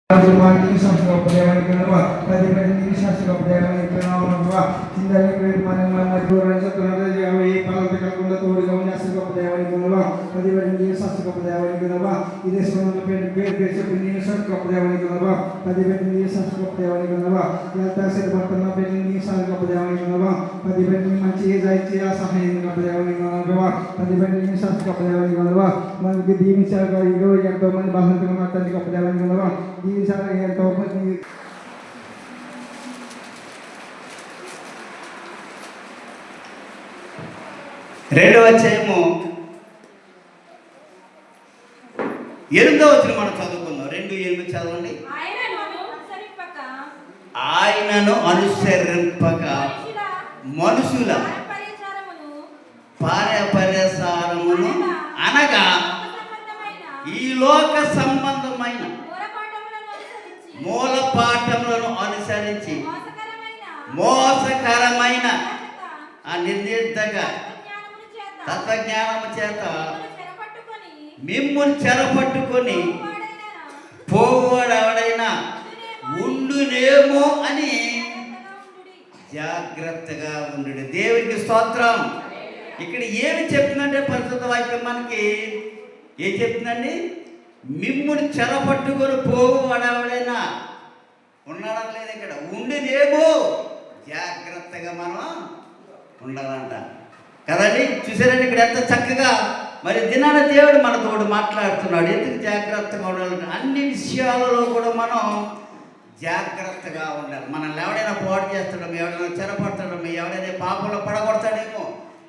Pagi sampai perjalanan kedua, tadi pagi sampai perjalanan kedua, tinggal di mana dua satu hari jauh, kalau kita kuda tuh di kawasan sampai perjalanan kedua, tadi pagi sampai perjalanan kedua, ini semua besok ini sampai perjalanan kedua, tadi pagi sampai perjalanan kedua, yang terasa bertemu pagi sampai perjalanan kedua, tadi pagi masih jadi sampai perjalanan kedua, tadi pagi sampai perjalanan kedua, mungkin di misal kalau yang teman bahan pengamatan di perjalanan kedua. రెండవ అధ్యాయము 8వ వచనం మనం చదువుకుందాం. 2:8 చదవండి. ఆయనను అనుసరింపక మనుషుల పారపర్యసారమును అనగా ఈ లోక సంబంధమైన మూలపాఠములను అనుసరించి మోసకరమైన ఆ నిర్నిర్ధగా తత్వజ్ఞానము చేత మిమ్మును చెరపట్టుకొని పోవాడెవడైనా ఉండునేమో అని జాగ్రత్తగా ఉండు. దేవునికి స్తోత్రం. ఇక్కడ ఏమి చెప్తుందంటే పరిశుద్ధ వాక్యం మనకి ఏం చెప్తుందండి? మిమ్మును చెరపట్టుకొని పోవాడెవడైనా ఉండడం లేదు, ఇక్కడ ఉండినేమో జాగ్రత్తగా మనం ఉండాలంట కదండి. చూసారండి ఇక్కడ ఎంత చక్కగా మరి దినాన దేవుడు మనతోడు మాట్లాడుతున్నాడు. ఎందుకు జాగ్రత్తగా ఉండాలంటే అన్ని విషయాలలో కూడా మనం జాగ్రత్తగా ఉండాలి. మనల్ని ఎవడైనా పాడు చేస్తాడో, ఎవడైనా చెరపడతాడో, ఎవడైనా పాపంలో పడగొడతాడేమో,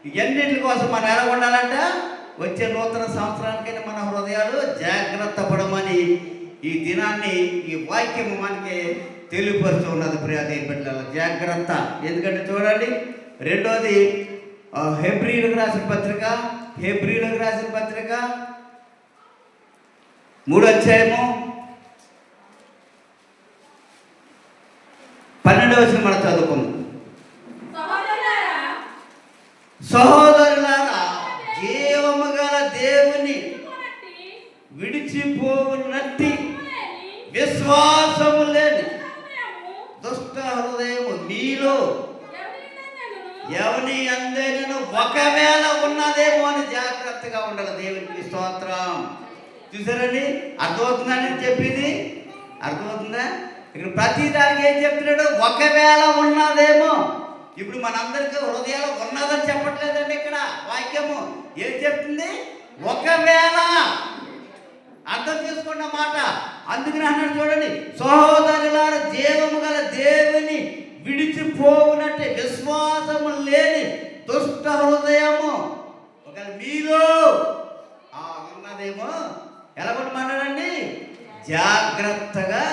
ఇవన్నింటి కోసం మనం ఎలా ఉండాలంట? వచ్చే నూతన సంవత్సరానికైనా మన హృదయాలు జాగ్రత్త పడమని ఈ దినాన్ని ఈ వాక్యము మనకి తెలియపరుస్తూ ఉన్నది. ప్రియాదేవి బిడ్డల జాగ్రత్త. ఎందుకంటే చూడండి, రెండోది హెబ్రీలకు రాసిన పత్రిక 3వ అధ్యాయము 12వ వచనం మనం చదువుకుందాం. సహోదరులారా, జీవము గల దేవుని విడిచిపోవునట్టి విశ్వాసము లేని దుష్ట హృదయము మీలో ఎవని అందరినూ ఒకవేళ ఉన్నదేమో అని జాగ్రత్తగా ఉండాలి. దేవునికి స్తోత్రం. చూసారండి, అర్థమవుతుందని చెప్పింది? అర్థమవుతుందా? ఇక్కడ ప్రతి దానికి ఏం చెప్తున్నాడు? ఒకవేళ ఉన్నదేమో. ఇప్పుడు మనందరికీ హృదయాలు ఉన్నదని చెప్పట్లేదండి. ఇక్కడ వాక్యము ఏం చెప్తుంది? ఒకవేళ. అర్థం చేసుకోండి ఆ మాట. అందుకని అన్నాడు చూడండి, సహోదరులార, జీవము గల దేవుని విడిచిపోవునట్టే విశ్వాసము లేని దుష్ట హృదయము ఒకవేళ మీలో ఉన్నదేమో ఎలా కొట్టమన్నాడండి? జాగ్రత్తగా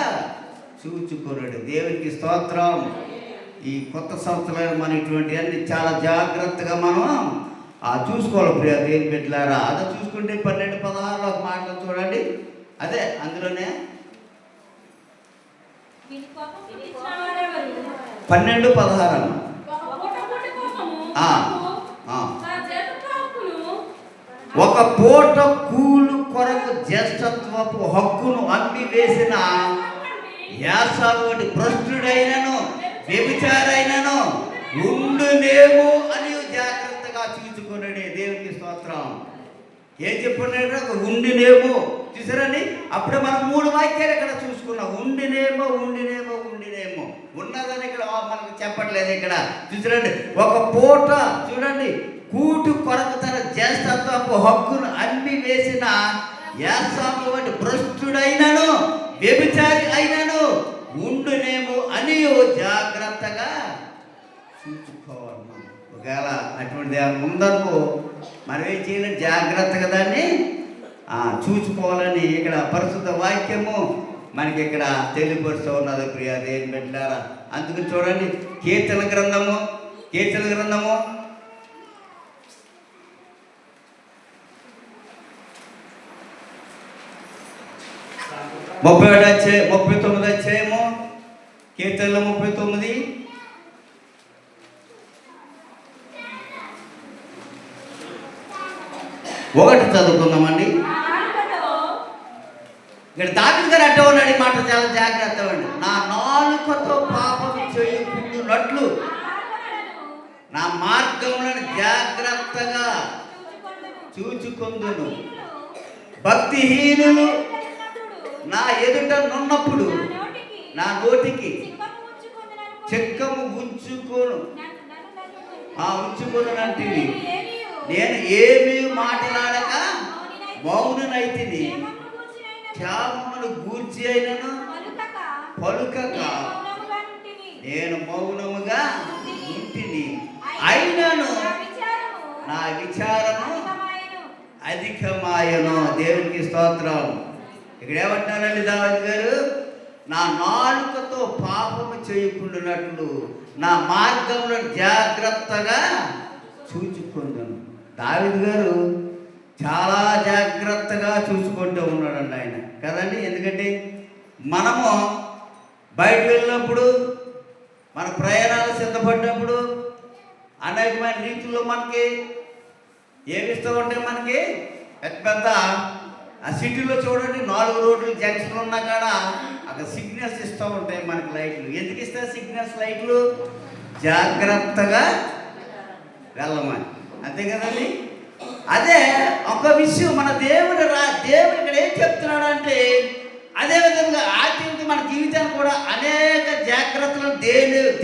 చూచుకున్నాడు. దేవునికి స్తోత్రం. ఈ కొత్త సంవత్సరాలు మన ఇటువంటి అన్ని చాలా జాగ్రత్తగా మనం చూసుకోవాలి. ప్రియ దేవుని బిడ్డలారా, అదే చూసుకుంటే 12:16 ఒక మాటలు చూడండి. అదే అందులోనే 12:16 ఒక పూట కూలు కొరకు జ్యేష్ఠత్వపు హక్కును అమ్మి వేసిన యాసావు భ్రష్టుడైనను వ్యభిచారైనను ఉండునేమో అని జాగ్రత్తగా చూసుకున్నాడే. దేవునికి స్తోత్రం. ఏం చెప్పున్నాడు? ఉండినేమో. చూసారండి, అప్పుడే మనం 3 వాక్యాలు ఇక్కడ చూసుకున్నాం. ఉండినేమో ఉన్నదని ఇక్కడ మనకు చెప్పట్లేదు. ఇక్కడ చూసారండి, ఒక పూట చూడండి కూటు కొరకు తన జ్యేష్ఠత్వపు హక్కును అమ్మి వేసిన యాసాము వంటి భ్రష్టుడైనను వ్యభిచారి అయినను ఉండునేమో అని జాగ్రత్తగా చూసుకోవాలి. మనం ఒకవేళ అటువంటి ఉందనుకో మనం ఏం చేయాలి? జాగ్రత్తగా దాన్ని చూసుకోవాలని ఇక్కడ పరిశుద్ధ వాక్యము మనకి ఇక్కడ తెలియపరుస్తూ ఉన్నది. ప్రియా దేవుని బిడ్డలారా, అందుకని చూడండి, కీర్తన గ్రంథము 39వ అధ్యాయము కీర్తనలు 39 1 చదువుకుందామండి. ఇక్కడ దావీదు గారు అంటే ఉన్నాడు, ఈ మాట చాలా జాగ్రత్తగా అండి. నా నాలుకతో పాపం చేయకుండునట్లు నా మార్గములను జాగ్రత్తగా చూచుకొందును. భక్తిహీనులు నా ఎదుట నున్నప్పుడు నా నోటికి చెక్కము ఉంచుకొనునంటివి. నేను ఏమీ మాట్లాడక మౌనునైతిని. క్షేమమును గూర్చి అయినను పలుకక నేను మౌనముగా ఉంటిని. అయినను నా విచారము అధికమాయను. దేవునికి స్తోత్రం. ఇక్కడ ఏమంటున్నారండి దావీదు గారు? నా నాలుకతో పాపము చేయకుండానట్లు నా మార్గంలో జాగ్రత్తగా చూచుకుందాను. దావీదు గారు చాలా జాగ్రత్తగా చూసుకుంటూ ఉన్నాడండి ఆయన, కదండి. ఎందుకంటే మనము బయటకు వెళ్ళినప్పుడు, మన ప్రయాణాలు సిద్ధపడినప్పుడు అనేకమైన రీతుల్లో మనకి ఏమిస్తూ ఉంటాయి. మనకి పెద్ద పెద్ద ఆ సిటీలో చూడండి, 4 రోడ్లు జంక్షన్ ఉన్నా కాడ అక్కడ సిగ్నల్స్ ఇస్తూ ఉంటాయి మనకి లైట్లు. ఎందుకు ఇస్తాయి సిగ్నల్స్, లైట్లు? జాగ్రత్తగా వెళ్ళమని, అంతే కదండి. అదే ఒక విషయం మన దేవుడు ఇక్కడ ఏం చెప్తున్నాడు అంటే, అదేవిధంగా ఆచరించి మన జీవితాన్ని కూడా అనేక జాగ్రత్తలు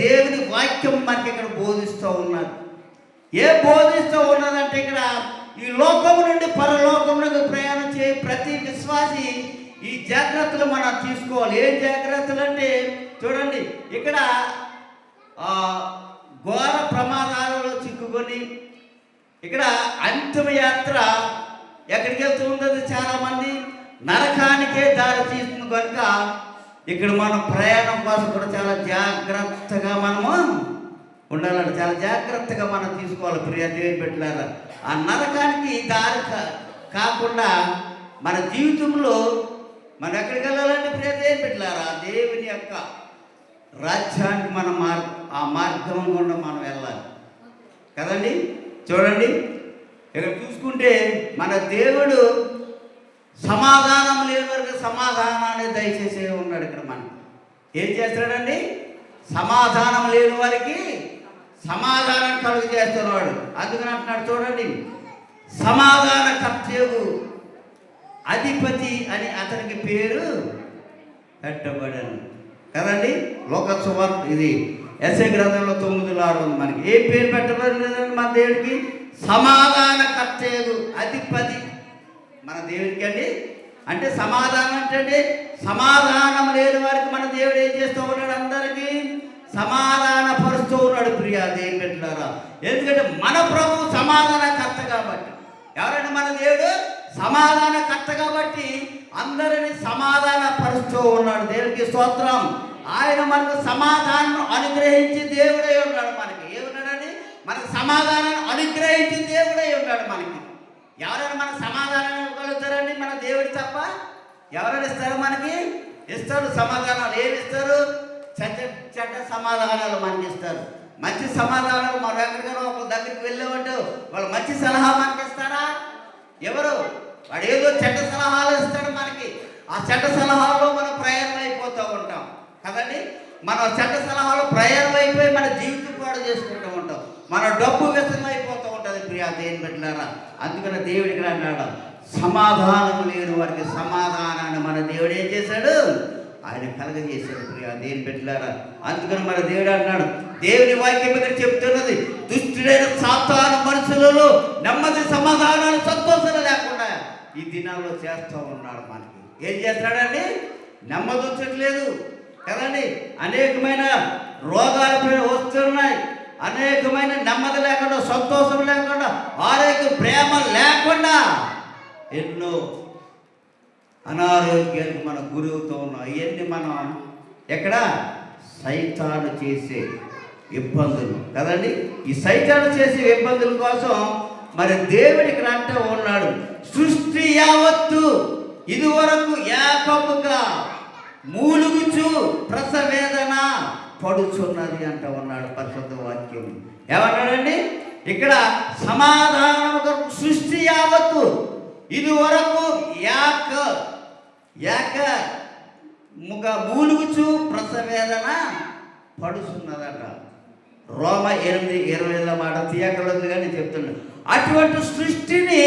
దేవుని వాక్యం మనకి ఇక్కడ బోధిస్తూ ఉన్నారు. బోధిస్తూ ఉన్నదంటే, ఇక్కడ ఈ లోకము నుండి పరలోకములకు ప్రయాణం చేయ ప్రతి విశ్వాసి ఈ జాగ్రత్తలు మనం తీసుకోవాలి. ఏం జాగ్రత్తలు అంటే చూడండి, ఇక్కడ ఘోర ప్రమాదాలలో చిక్కుకొని ఇక్కడ అంతిమ యాత్ర ఎక్కడికి వెళ్తూ ఉన్నది? చాలామంది నరకానికే దారి తీస్తుంది కనుక ఇక్కడ మనం ప్రయాణం కోసం కూడా చాలా జాగ్రత్తగా మనము ఉండాలంటే చాలా జాగ్రత్తగా మనం తీసుకోవాలి. ప్రియ దేవుని బిడ్డలారా, ఆ నరకానికి దారి కాకుండా మన జీవితంలో మనం ఎక్కడికి వెళ్ళాలంటే ప్రియ దేవుని బిడ్డలారా, దేవుని యొక్క రాజ్యానికి మన ఆ మార్గం గుండా మనం వెళ్ళాలి కదండి. చూడండి, ఇక్కడ చూసుకుంటే మన దేవుడు సమాధానం లేని వరకు సమాధానాన్ని దయచేసే ఉన్నాడు. ఇక్కడ మనం ఏం చేస్తాడండి? సమాధానం లేని వారికి సమాధానం కలుగు చేస్తున్నాడు. అందుకని అంటున్నాడు చూడండి, సమాధాన కర్తవ్యు అధిపతి అని అతనికి పేరు పెట్టబడను కదండి. లోకసువార్త ఇది ఎస్ఐ గ్రంథంలో 9:6 ఉంది. మనకి ఏ పేరు పెట్టబడిందండి మన దేవుడికి? సమాధాన కర్తవ్యు అధిపతి మన దేవుడికి అండి. అంటే సమాధానం అంటే సమాధానం లేని వారికి మన దేవుడు ఏం చేస్తూ ఉన్నాడు? అందరికీ సమాధాన పరుస్తూ ఉన్నాడు. ప్రియా దేవుని బిడ్డలారా, ఎందుకంటే మన ప్రభు సమాధానకర్త కాబట్టి. ఎవరంటే మన దేవుడు సమాధానకర్త కాబట్టి అందరినీ సమాధాన పరుస్తూ ఉన్నాడు. దేవునికి స్తోత్రం. ఆయన మనకు సమాధానం అనుగ్రహించి దేవుడై ఉన్నాడు. మనకి ఏమన్నాడండి? మనకు సమాధానాన్ని అనుగ్రహించి దేవుడై ఉన్నాడు. మనకి ఎవరైనా మనకు సమాధానం ఇవ్వగలుగుతారండి? మన దేవుడు తప్ప ఎవరైనా ఇస్తారు? మనకి ఇస్తారు సమాధానాలు. ఏమి ఇస్తారు? చెడ్డ సమాధానాలు మనకి ఇస్తారు. మంచి సమాధానాలు మనం ఎక్కడికైనా ఒక దగ్గరికి వెళ్ళేవాడు వాళ్ళు మంచి సలహా మనకి ఇస్తారా? ఎవరు? వాడు ఏదో చెడ్డ సలహాలు ఇస్తాడు మనకి. ఆ చెడ్డ సలహాల్లో మనం ప్రయాణం అయిపోతూ ఉంటాం కదండి. మన చెడ్డ సలహాలు ప్రయాణం అయిపోయి మన జీవితం పాడు చేసుకుంటూ ఉంటాం. మన డబ్బు వ్యసనం అయిపోతూ ఉంటుంది. ప్రియా దేవుని బిడ్డలారా, అందుకని దేవుడు ఇక్కడ అన్నాడు, సమాధానం లేని వారికి సమాధానాన్ని మన దేవుడు ఏం చేశాడు? ఆయన కలగజేశాడు. ప్రియా దేవుని బిడ్డలారా, అందుకని మన దేవుడు అన్నాడు, దేవుని వాక్యం ఇక్కడ చెప్తున్నది, దుష్టుడైన సాతాను మనుషులలో నెమ్మది సమాధానాలు సంతోషాలు లేకుండా ఈ దినాల్లో చేస్తూ ఉన్నాడు. మనకి ఏం చేస్తాడండి? నెమ్మది వచ్చట్లేదు కదండి. అనేకమైన రోగాలు వస్తున్నాయి. అనేకమైన నెమ్మది లేకుండా, సంతోషం లేకుండా, ఆరోగ్య ప్రేమ లేకుండా ఎన్నో అనారోగ్యానికి మనం గురవుతూ ఉన్నాం. ఇవన్నీ మనం ఎక్కడ? సైతాను చేసే ఇబ్బందులు కదండి. ఈ సైతాను చేసే ఇబ్బందుల కోసం మరి దేవుడు ఇక్కడ అంటూ ఉన్నాడు, సృష్టి యావత్తు ఇదివరకు ఏకముగా మూలుగుచు ప్రసవేదన పడుచున్నది అంటూ ఉన్నాడు పరిశుద్ధ వాక్యం. ఏమన్నాడండి? ఇక్కడ సమాధానం సృష్టి యావత్తు ఇదివరకు ఏక ముగ మూలుగుచు ప్రసవేదన పడుతున్నదట. రోమ 8:25 మాట తీయకలేదు కానీ చెప్తున్నాడు. అటువంటి సృష్టిని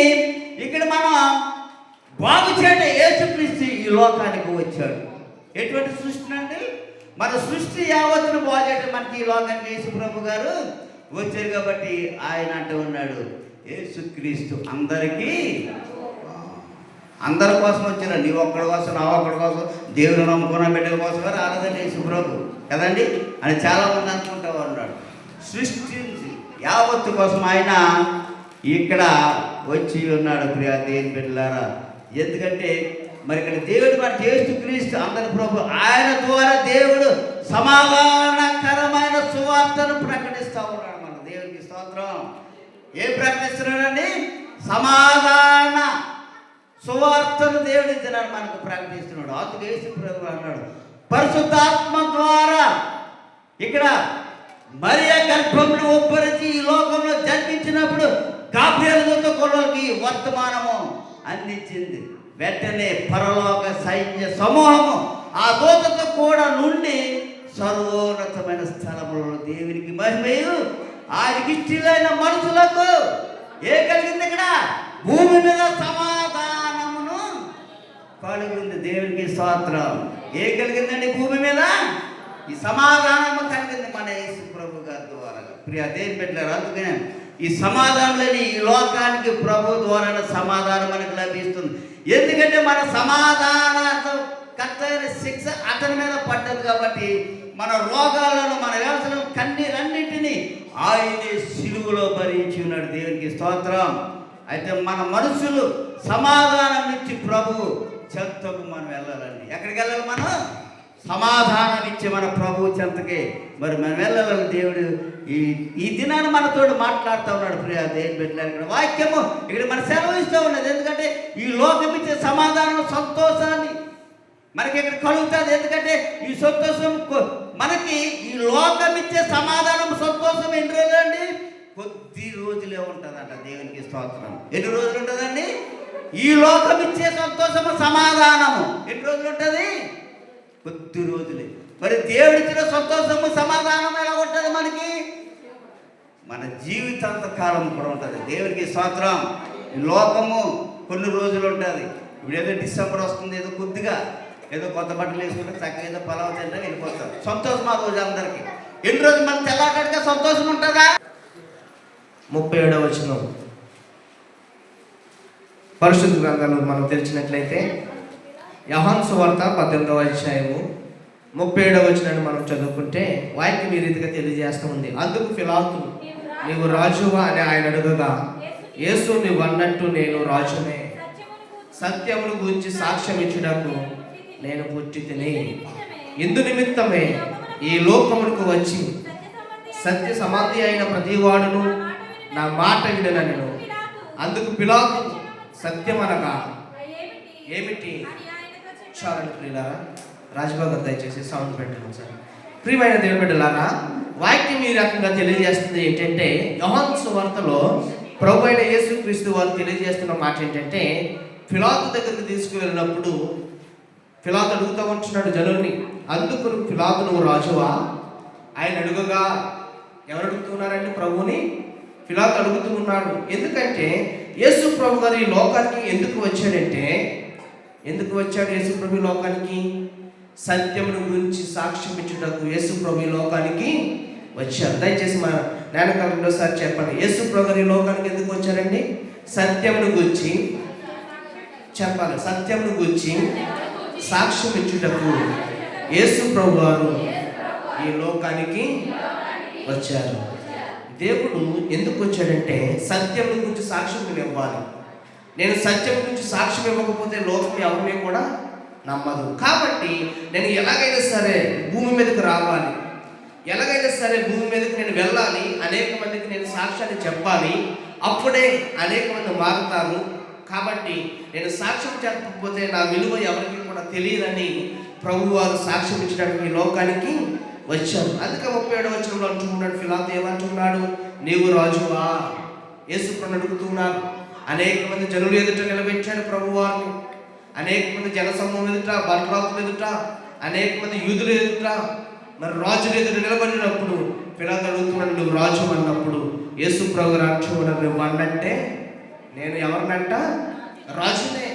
ఇక్కడ మనం బాగు చేయడం యేసుక్రీస్తు ఈ లోకానికి వచ్చాడు. ఎటువంటి సృష్టి అండి? మన సృష్టి యావత్తును బాగు చేయడం మనకి ఈ లోకానికి యేసు ప్రభు గారు వచ్చారు. కాబట్టి ఆయన అంటూ ఉన్నాడు, యేసుక్రీస్తు అందరి కోసం వచ్చారు. నీ ఒక్కడి కోసం, నా ఒక్కడి కోసం, దేవుని నమ్ముకున్న బిడ్డల కోసం రాలేదండి యేసు ప్రభు కదండి అని చాలామంది అనుకుంటూ ఉన్నాడు. సృష్టించి యావత్తు కోసం ఆయన ఇక్కడ వచ్చి ఉన్నాడు. ప్రియా దేవుని బిడ్డలారా, ఎందుకంటే మరి ఇక్కడ దేవుడు మన యేసుక్రీస్తు అందరి ప్రభు, ఆయన ద్వారా దేవుడు సమాధానకరమైన సువార్తను ప్రకటిస్తూ ఉన్నాడు. మన దేవునికి స్తోత్రం. ఏం ప్రకటిస్తున్నాడండి? సమాధాన సువార్తను దేవుడు ఇచ్చినాడు, మనకు ప్రకటిస్తున్నాడు. అందుకు యేసు ప్రభు అన్నాడు, పరిశుద్ధాత్మ ద్వారా ఇక్కడ మరియ గర్భంలో ఉబ్బరించి ఈ లోకంలో జన్మించినప్పుడు గాబ్రియలు దూత కొల్లకి వర్తమానము అందించింది. వెంటనే పరలోక సైన్య సమూహము ఆ దూతతో కూడా నుండి సర్వోన్నతమైన స్థలములలో దేవునికి మహిమయు ఆయనకి ఇష్టలైన మనుషులకు ఏ కలిగింది? ఇక్కడ భూమి మీద సమాధానమును కలిగింది. దేవునికి స్తోత్రం. ఏ కలిగిందండి భూమి మీద? ఈ సమాధానము కలిగింది మన యేసు ప్రభు గారి ద్వారా. ప్రియా దేవుని బిడ్డలారా, అందుకనే ఈ సమాధానం లేని ఈ లోకానికి ప్రభు ద్వారా సమాధానం మనకు లభిస్తుంది. ఎందుకంటే మన సమాధానకర్తైన శిక్ష అతని మీద పడ్డది. కాబట్టి మన రోగాలను, మన వ్యవసాయం, కన్నీరన్నింటినీ ఆయనే సిలువలో భరించి ఉన్నాడు. దేవునికి స్తోత్రం. అయితే మన మనుషులు సమాధానం ఇచ్చి ప్రభు చెంతకు మనం వెళ్ళాలండి. ఎక్కడికి వెళ్ళాలి? మనం సమాధానం ఇచ్చి మన ప్రభు చెంతకి మరి మనం వెళ్ళాలని దేవుడు ఈ దినాన్ని మనతో మాట్లాడుతూ ఉన్నాడు. ప్రియా దేవుని బిడ్డలారా, ఇక్కడ వాక్యము ఇక్కడ మన సెలవు ఇస్తూ ఉన్నది. ఎందుకంటే ఈ లోకం ఇచ్చే సమాధానం, సంతోషాన్ని మనకి ఇక్కడ కలుగుతుంది. ఎందుకంటే ఈ సంతోషం మనకి ఈ లోకం ఇచ్చే సమాధానం, సంతోషం ఎన్ని రోజులు అండి? కొద్ది రోజులే ఉంటుందంట. దేవునికి స్తోత్రం. ఎన్ని రోజులు ఉంటుందండి? ఈ లోకం ఇచ్చే సంతోషము, సమాధానము ఎన్ని రోజులు ఉంటుంది? కొద్ది రోజులే. మరి దేవుడిచ్చిన సంతోషము, సమాధానం ఎలా ఉంటుంది మనకి? మన జీవితాంత కాలం కూడా ఉంటుంది. దేవునికి స్తోత్రం. ఈ లోకము కొన్ని రోజులు ఉంటుంది. ఇప్పుడు ఏదో డిసెంబర్ వస్తుంది, ఏదో కొద్దిగా ఏదో కొత్త బట్టలు వేసుకుంటే చక్కగా ఏదో పొలవ తింటే వెళ్ళిపోతారు. సంతోషం ఆ రోజు అందరికీ. ఎన్ని రోజులు మన తెల్లగడగా సంతోషం ఉంటుందా? 37వ వచనం పరిశుద్ధ గ్రంథాలు మనం తెరిచినట్లయితే యోహాను సువార్త 18వ అధ్యాయము 37వ వచనాన్ని మనం చదువుకుంటే వాక్యం ఈ రీతిగా తెలియజేస్తూ ఉంది. అందుకు పిలాతు, నీవు రాజువా అని ఆయన అడుగగా, యేసు నీవు అన్నట్టు నేను రాజునే, సత్యమును గురించి సాక్ష్యం ఇచ్చుటకు నేను పుట్టి తిని, ఇందు నిమిత్తమే ఈ లోకమునకు వచ్చి సత్య సమాధి అయిన ప్రతివాడును నా మాట వినను. అందుకు పిలాతు, సత్యమనగా ఏమిటి? చాలండి ప్రియులారా, రాజబాబు దయచేసి సౌండ్ పెట్టండి సార్. ప్రియమైన దేవుని బిడ్డలారా, వాక్యం ఈ రకంగా తెలియజేస్తుంది ఏంటంటే, యోహాను సువార్తలో ప్రభు అయిన యేసుక్రీస్తు వారు తెలియజేస్తున్న మాట ఏంటంటే, పిలాతు దగ్గరికి తీసుకువెళ్ళినప్పుడు పిలాతు అడుగుతూ ఉంటున్నాడు జనుల్ని, అందుకు పిలాతు నువ్వు రాజువా? ఆయన అడుగగా ఎవరు అడుగుతున్నారండి? ప్రభుని పిలాతు అడుగుతూ ఉన్నాడు. ఎందుకంటే యేసు ప్రభు గారు ఈ లోకానికి ఎందుకు వచ్చాడంటే, ఎందుకు వచ్చాడు యేసు ప్రభు ఈ లోకానికి? సత్యమును గురించి సాక్ష్యం ఇచ్చుటకు యేసు ప్రభు ఈ లోకానికి వచ్చారు. దయచేసి మన నాయనకాలంలోసారి చెప్పండి, యేసు ప్రభు గారు ఈ లోకానికి ఎందుకు వచ్చారండి? సత్యమును గురించి చెప్పాలి. సత్యమును గురించి సాక్ష్యం ఇచ్చుటకు యేసు ప్రభు వారు ఈ లోకానికి వచ్చారు. దేవుడు ఎందుకు వచ్చాడంటే సత్యం గురించి సాక్ష్యం ఇవ్వాలి. నేను సత్యం గురించి సాక్ష్యం ఇవ్వకపోతే లోకం ఎవరిని కూడా నమ్మదు. కాబట్టి నేను ఎలాగైనా సరే భూమి మీదకి రావాలి, ఎలాగైనా సరే భూమి మీదకి నేను వెళ్ళాలి, అనేక మందికి నేను సాక్ష్యాన్ని చెప్పాలి, అప్పుడే అనేక మంది మారుతారు. కాబట్టి నేను సాక్ష్యం చెప్పకపోతే నా విలువ ఎవరికి కూడా తెలియదని ప్రభు వారు సాక్ష్యం ఇచ్చడానికి ఈ లోకానికి వచ్చారు. అందుకే 37వ వచనంలో అంటున్నాడు, పిలాతు ఏమంటున్నాడు? నీవు రాజువా? యేసు ప్రభువుని అడుగుతున్నారు. అనేక మంది జనులు ఎదుట నిలబెట్టాడు ప్రభు వారిని. అనేక మంది జనసమూహం ఎదుట, బర్రాకులు ఎదుట, అనేక మంది యూదులు ఎదుట, మరి రాజులు ఎదుట నిలబడినప్పుడు పిలాతు అడుగుతున్నాడు, నువ్వు రాజు అన్నప్పుడు యేసు ప్రభు అంటున్నాడు, నువ్వు అన్నంటే నేను ఎవరినంట? రాజునే.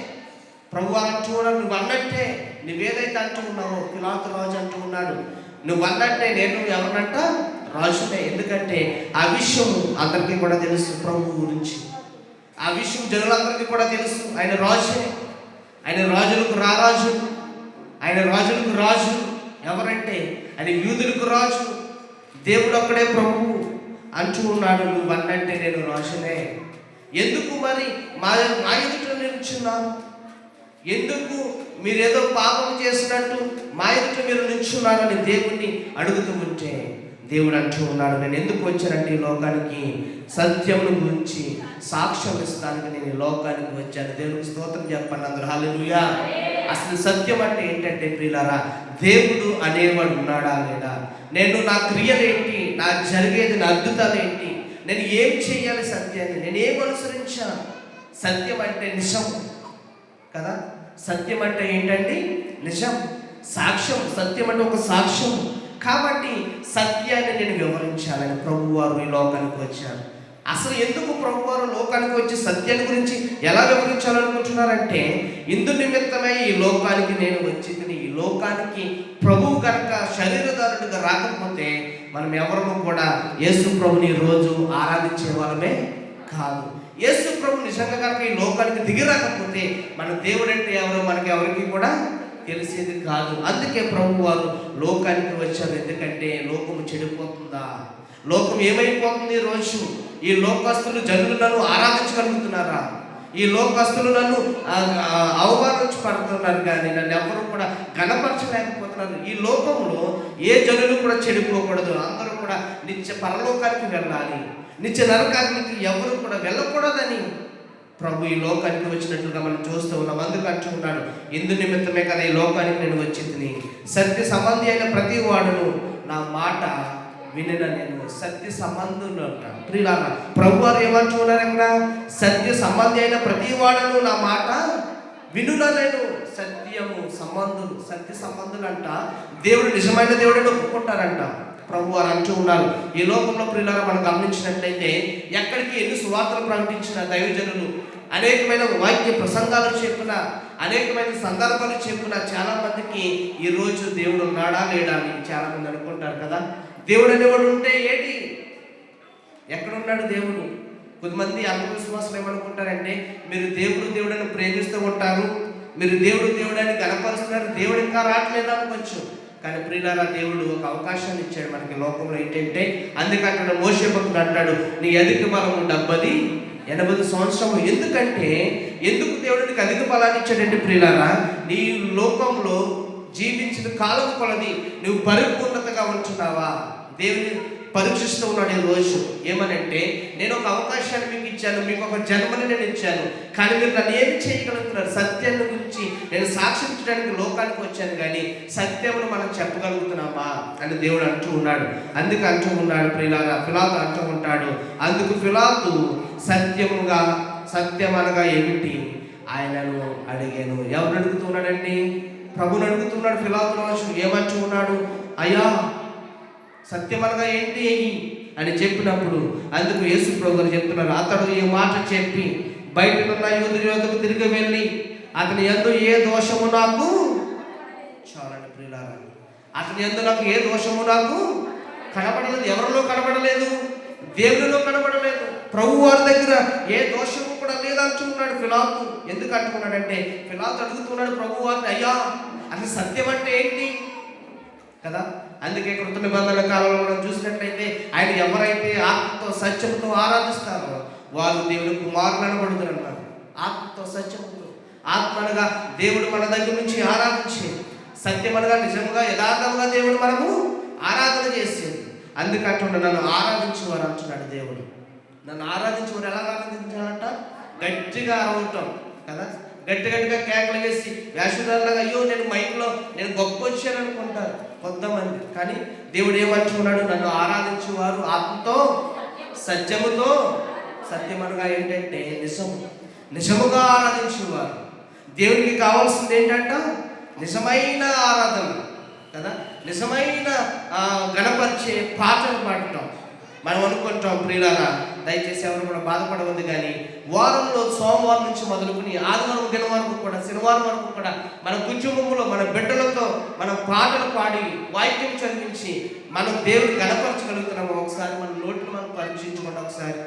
ప్రభు అంటున్నాడు, నువ్వు అన్నట్టే, నువ్వేదైతే అంటూ ఉన్నావో, పిలాతు రాజు అంటూ ఉన్నాడు, నువ్వు అన్నట్టే నేను ఎవరినంట? రాజునే. ఎందుకంటే ఆ విషయం అందరికీ కూడా తెలుసు ప్రభు గురించి, ఆ విషయం జనులందరికీ కూడా తెలుసు. ఆయన రాజే, ఆయన రాజులకు రారాజు, ఆయన రాజులకు రాజు. ఎవరంటే ఆయన యూదులకు రాజు, దేవుడు ఒక్కడే ప్రభువు అంటూ ఉన్నాడు, నువ్వు అన్నంటే నేను రాజునే. ఎందుకు మరి మా ఎదుట నిల్చున్నావు? ఎందుకు మీరేదో పాపం చేసినట్టు మా ఎదుట మీరు నిల్చున్నారని దేవుణ్ణి అడుగుతూ ఉంటే దేవుడు అంటూ ఉన్నాడు, నేను ఎందుకు వచ్చానంటే ఈ లోకానికి సత్యమును గురించి సాక్ష్యం ఇస్తానికి నేను ఈ లోకానికి వచ్చాను. దేవునికి స్తోత్రం చెప్పండి అందరూ, హల్లెలూయా. అసలు సత్యం అంటే ఏంటంటే ప్రియులారా, దేవుడు అనేవాడు ఉన్నాడా లేడా, నేను నా క్రియలేంటి, నాకు జరిగేది నా అద్భుతాలు ఏంటి, నేను ఏం చేయాలి సత్యాన్ని, నేను ఏం అనుసరించాను. సత్యం అంటే నిజం కదా. సత్యం అంటే ఏంటండి? నిజం, సాక్ష్యం. సత్యం అంటే ఒక సాక్ష్యం. కాబట్టి సత్యాన్ని నేను వివరించాలని ప్రభువారు ఈ లోకానికి వచ్చారు. అసలు ఎందుకు ప్రభువారు లోకానికి వచ్చి సత్యాన్ని గురించి ఎలా వివరించాలనుకుంటున్నారంటే, ఇందు నిమిత్తమై ఈ లోకానికి నేను వచ్చి ఈ లోకానికి ప్రభువు కనుక శరీరధారుడిగా రాకపోతే మనం ఎవరము కూడా యేసు ప్రభుని రోజు ఆరాధించే వాళ్ళమే కాదు. యేసు ప్రభు నిజంగా కనుక ఈ లోకానికి దిగి రాకపోతే మన దేవుడు అంటే ఎవరో మనకి ఎవరికి కూడా తెలిసేది కాదు. అందుకే ప్రభు వారు లోకానికి వచ్చారు. ఎందుకంటే లోకము చెడిపోతుందా, లోకం ఏమైపోతుంది రోజు? ఈ లోకస్తులు జనులను ఆరాధించగలుగుతున్నారా? ఈ లోకస్తులు నన్ను అవమానించబడుతున్నారు, కానీ నన్ను ఎవరు కూడా గణపరచలేకపోతున్నారు. ఈ లోకంలో ఏ జనులు కూడా చెడిపోకూడదు, అందరూ కూడా నిత్య పరలోకానికి వెళ్ళాలి, నిత్య నరకానికి ఎవరు కూడా వెళ్ళకూడదని ప్రభు ఈ లోకానికి వచ్చినట్లుగా మనం చూస్తూ ఉన్నాం. అందుకు అంటూ ఉన్నాడు, ఇందు నిమిత్తమే కదా ఈ లోకానికి నేను వచ్చింది, సత్య సంబంధి అయిన ప్రతి వాడును నా మాట వినిన నేను. సత్య సంబంధులు అంట ప్రియులారా, ప్రభు వారు ఏమంటున్నారు అక్కడ? సత్య సంబంధి అయిన ప్రతి వాడును నా మాట వినున నేను. సత్యము సంబంధులు, సత్య సంబంధులు అంట దేవుడు నిజమైన దేవుడిని ఒప్పుకుంటారంట. ప్రభు వారు అంటూ ఉన్నారు. ఈ లోకంలో ప్రియులారా మనం గమనించినట్లయితే ఎక్కడికి ఎన్ని సువార్తలు ప్రకటించిన దైవజనులు, అనేకమైన వాక్య ప్రసంగాలు చెప్పిన, అనేకమైన సందర్భాలు చెప్పిన చాలా మందికి ఈరోజు దేవుడు ఉన్నాడా లేడా అని చాలా మంది అనుకుంటారు కదా. దేవుడు అనేవాడు ఉంటే ఏంటి, ఎక్కడున్నాడు దేవుడు? కొంతమంది అంధవిశ్వాసులు ఏమనుకుంటారంటే, మీరు దేవుడు దేవుడని ప్రేమిస్తూ ఉంటారు, మీరు దేవుడు దేవుడని కనపరుస్తున్నారు, దేవుడు ఇంకా రావట్లేదు అనుకోవచ్చు. కానీ ప్రియులారా, దేవుడు ఒక అవకాశాన్ని ఇచ్చాడు మనకి లోకంలో. ఏంటంటే అందుకంటే మోషే భక్తుడు అంటాడు, నీ అధిక బలము 70 సంవత్సరములు. ఎందుకంటే ఎందుకు దేవుడు నీకు అధిక బలాన్ని ఇచ్చాడంటే ప్రియులారా, నీ లోకంలో జీవించిన కాలం కొలది నువ్వు పరిపూర్ణతగా ఉంటున్నావా? దేవుని పరీక్షిస్తూ ఉన్నాడు ఈ రోజు. ఏమనంటే, నేను ఒక అవకాశాన్ని మీకు ఇచ్చాను, మీకు ఒక జన్మని నేను ఇచ్చాను, కానీ మీరు నన్ను ఏమి చేయగలుగుతున్నారు? సత్యాన్ని గురించి నేను సాక్షించడానికి లోకానికి వచ్చాను, కానీ సత్యమును మనం చెప్పగలుగుతున్నామా అని దేవుడు అంటూ ఉన్నాడు. అందుకు అంటూ ఉన్నాడు ప్రియులారా, పిలాతు అంటూ ఉంటాడు. అందుకు పిలాతు సత్యం అనగా ఏమిటి ఆయనను అడిగాను. ఎవరు అడుగుతున్నాడండి? ప్రభుని అడుగుతున్నాడు పిలాతు రాజు. ఏమంటూ ఉన్నాడు? అయ్యా సత్యం అనగా ఏంటి అని చెప్పినప్పుడు అందుకు యేసు ప్రభువు చెప్తున్నారు. అతడు ఈ మాట చెప్పి బయటనున్న యూదుల యొద్దకు తిరిగి వెళ్ళి, అతని యందు ఏ దోషము నాకు చాలండి ప్రియులారా, అతని యందు నాకు ఏ దోషము నాకు కనబడలేదు. ఎవరిలో కనబడలేదు? దేవునిలో కనబడలేదు. ప్రభు వారి దగ్గర ఏ దోషము కూడా లేదంటున్నాడు పిలాతు. ఎందుకు అంటున్నాడంటే, పిలాతు అడుగుతున్నాడు ప్రభు వారిని, అయ్యా అసలు సత్యం అంటే ఏంటి కదా. అందుకే కృత నిబంధనల కాలంలో మనం చూసినట్లయితే ఆయన ఎవరైతే ఆత్మతో సత్యంతో ఆరాధిస్తారో వాళ్ళు దేవుని కుమారులు అనబడుతున్నారు. ఆత్మతో సత్యంతో, ఆత్మనగా దేవుడు మన దగ్గర నుంచి ఆరాధించేది, సత్యమనగా నిజంగా యథార్థంగా దేవుడు మనము ఆరాధన చేసేది. అందుకంటున్నా నన్ను ఆరాధించేవారు అంటున్నాడు దేవుడు. నన్ను ఆరాధించేవారు ఎలా ఆరాధించాలంట? గట్టిగా అరవటం కదా, గట్టిగా కేకలు వేసి వేషధారులాగా, అయ్యో నేను మైండ్లో నేను గొప్ప వచ్చాను అనుకుంటారు కొంతమంది. కానీ దేవుడు ఏమంటున్నాడు? నన్ను ఆరాధించేవారు ఆత్మతో సత్యముతో. సత్యం అనగా ఏంటంటే నిజముగా ఆరాధించేవారు, దేవునికి కావాల్సింది ఏంటంట? నిజమైన ఆరాధన కదా, నిజమైన గణపరిచే పాటలు పాడటం. మనం అనుకుంటాం ప్రియులారా, దయచేసి ఎవరు కూడా బాధపడవద్దు, కానీ వారంలో సోమవారం నుంచి మొదలుకొని ఆదివారం దినం వరకు కూడా, శనివారం వరకు కూడా మన కుటుంబంలో మన బిడ్డలతో మనం పాటలు పాడి వాక్యం చదివించి మనం దేవుడు గణపరచగలుగుతున్నాము. ఒకసారి మన నోటిని మనం పరీక్షించుకుంటాం. ఒకసారి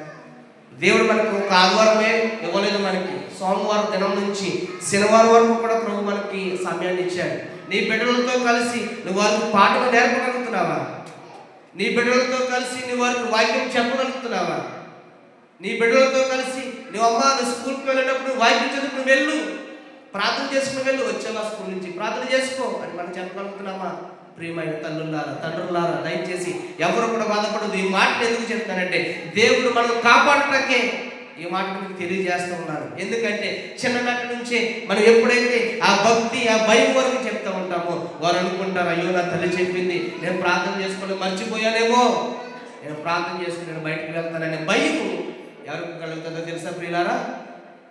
దేవుడు మనకు ఒక ఆదివారమే ఇవ్వలేదు, మనకి సోమవారం దినం నుంచి శనివారం వరకు కూడా ప్రభు మనకి సమయాన్ని ఇచ్చాడు. నీ బిడ్డలతో కలిసి నువ్వు వారికి పాటలు నేర్పగలుగుతున్నావా? నీ బిడ్డలతో కలిసి నువ్వు వారికి వాక్యం చెప్పగలుగుతున్నావా? నీ బిడ్డలతో కలిసి నువ్వు నువ్వు స్కూల్కి వెళ్ళినప్పుడు వాక్యం చదువు, నువ్వు వెళ్ళు, ప్రార్థన చేసుకుని వెళ్ళు, వచ్చావా స్కూల్ నుంచి ప్రార్థన చేసుకో అని మనం చెప్పగలుగుతున్నామా? ప్రియమైన తల్లులారా, తండ్రులారా, దయచేసి ఎవరు కూడా బాధపడదు. ఈ మాటలు ఎందుకు చెప్తానంటే దేవుడు మనం కాపాడటానికే ఈ మాట మీకు తెలియజేస్తూ ఉన్నాను. ఎందుకంటే చిన్ననాటి నుంచే మనం ఎప్పుడైతే ఆ భక్తి ఆ భయం వరకు చెప్తూ ఉంటామో వారు అనుకుంటారు, అయ్యో నా తల్లి చెప్పింది, నేను ప్రార్థన చేసుకుని మర్చిపోయానేమో, నేను ప్రార్థన చేసుకుని నేను బయటకు వెళ్తాననే భయం ఎవరికి కలుగుతుందో తెలుసా ప్రియులారా?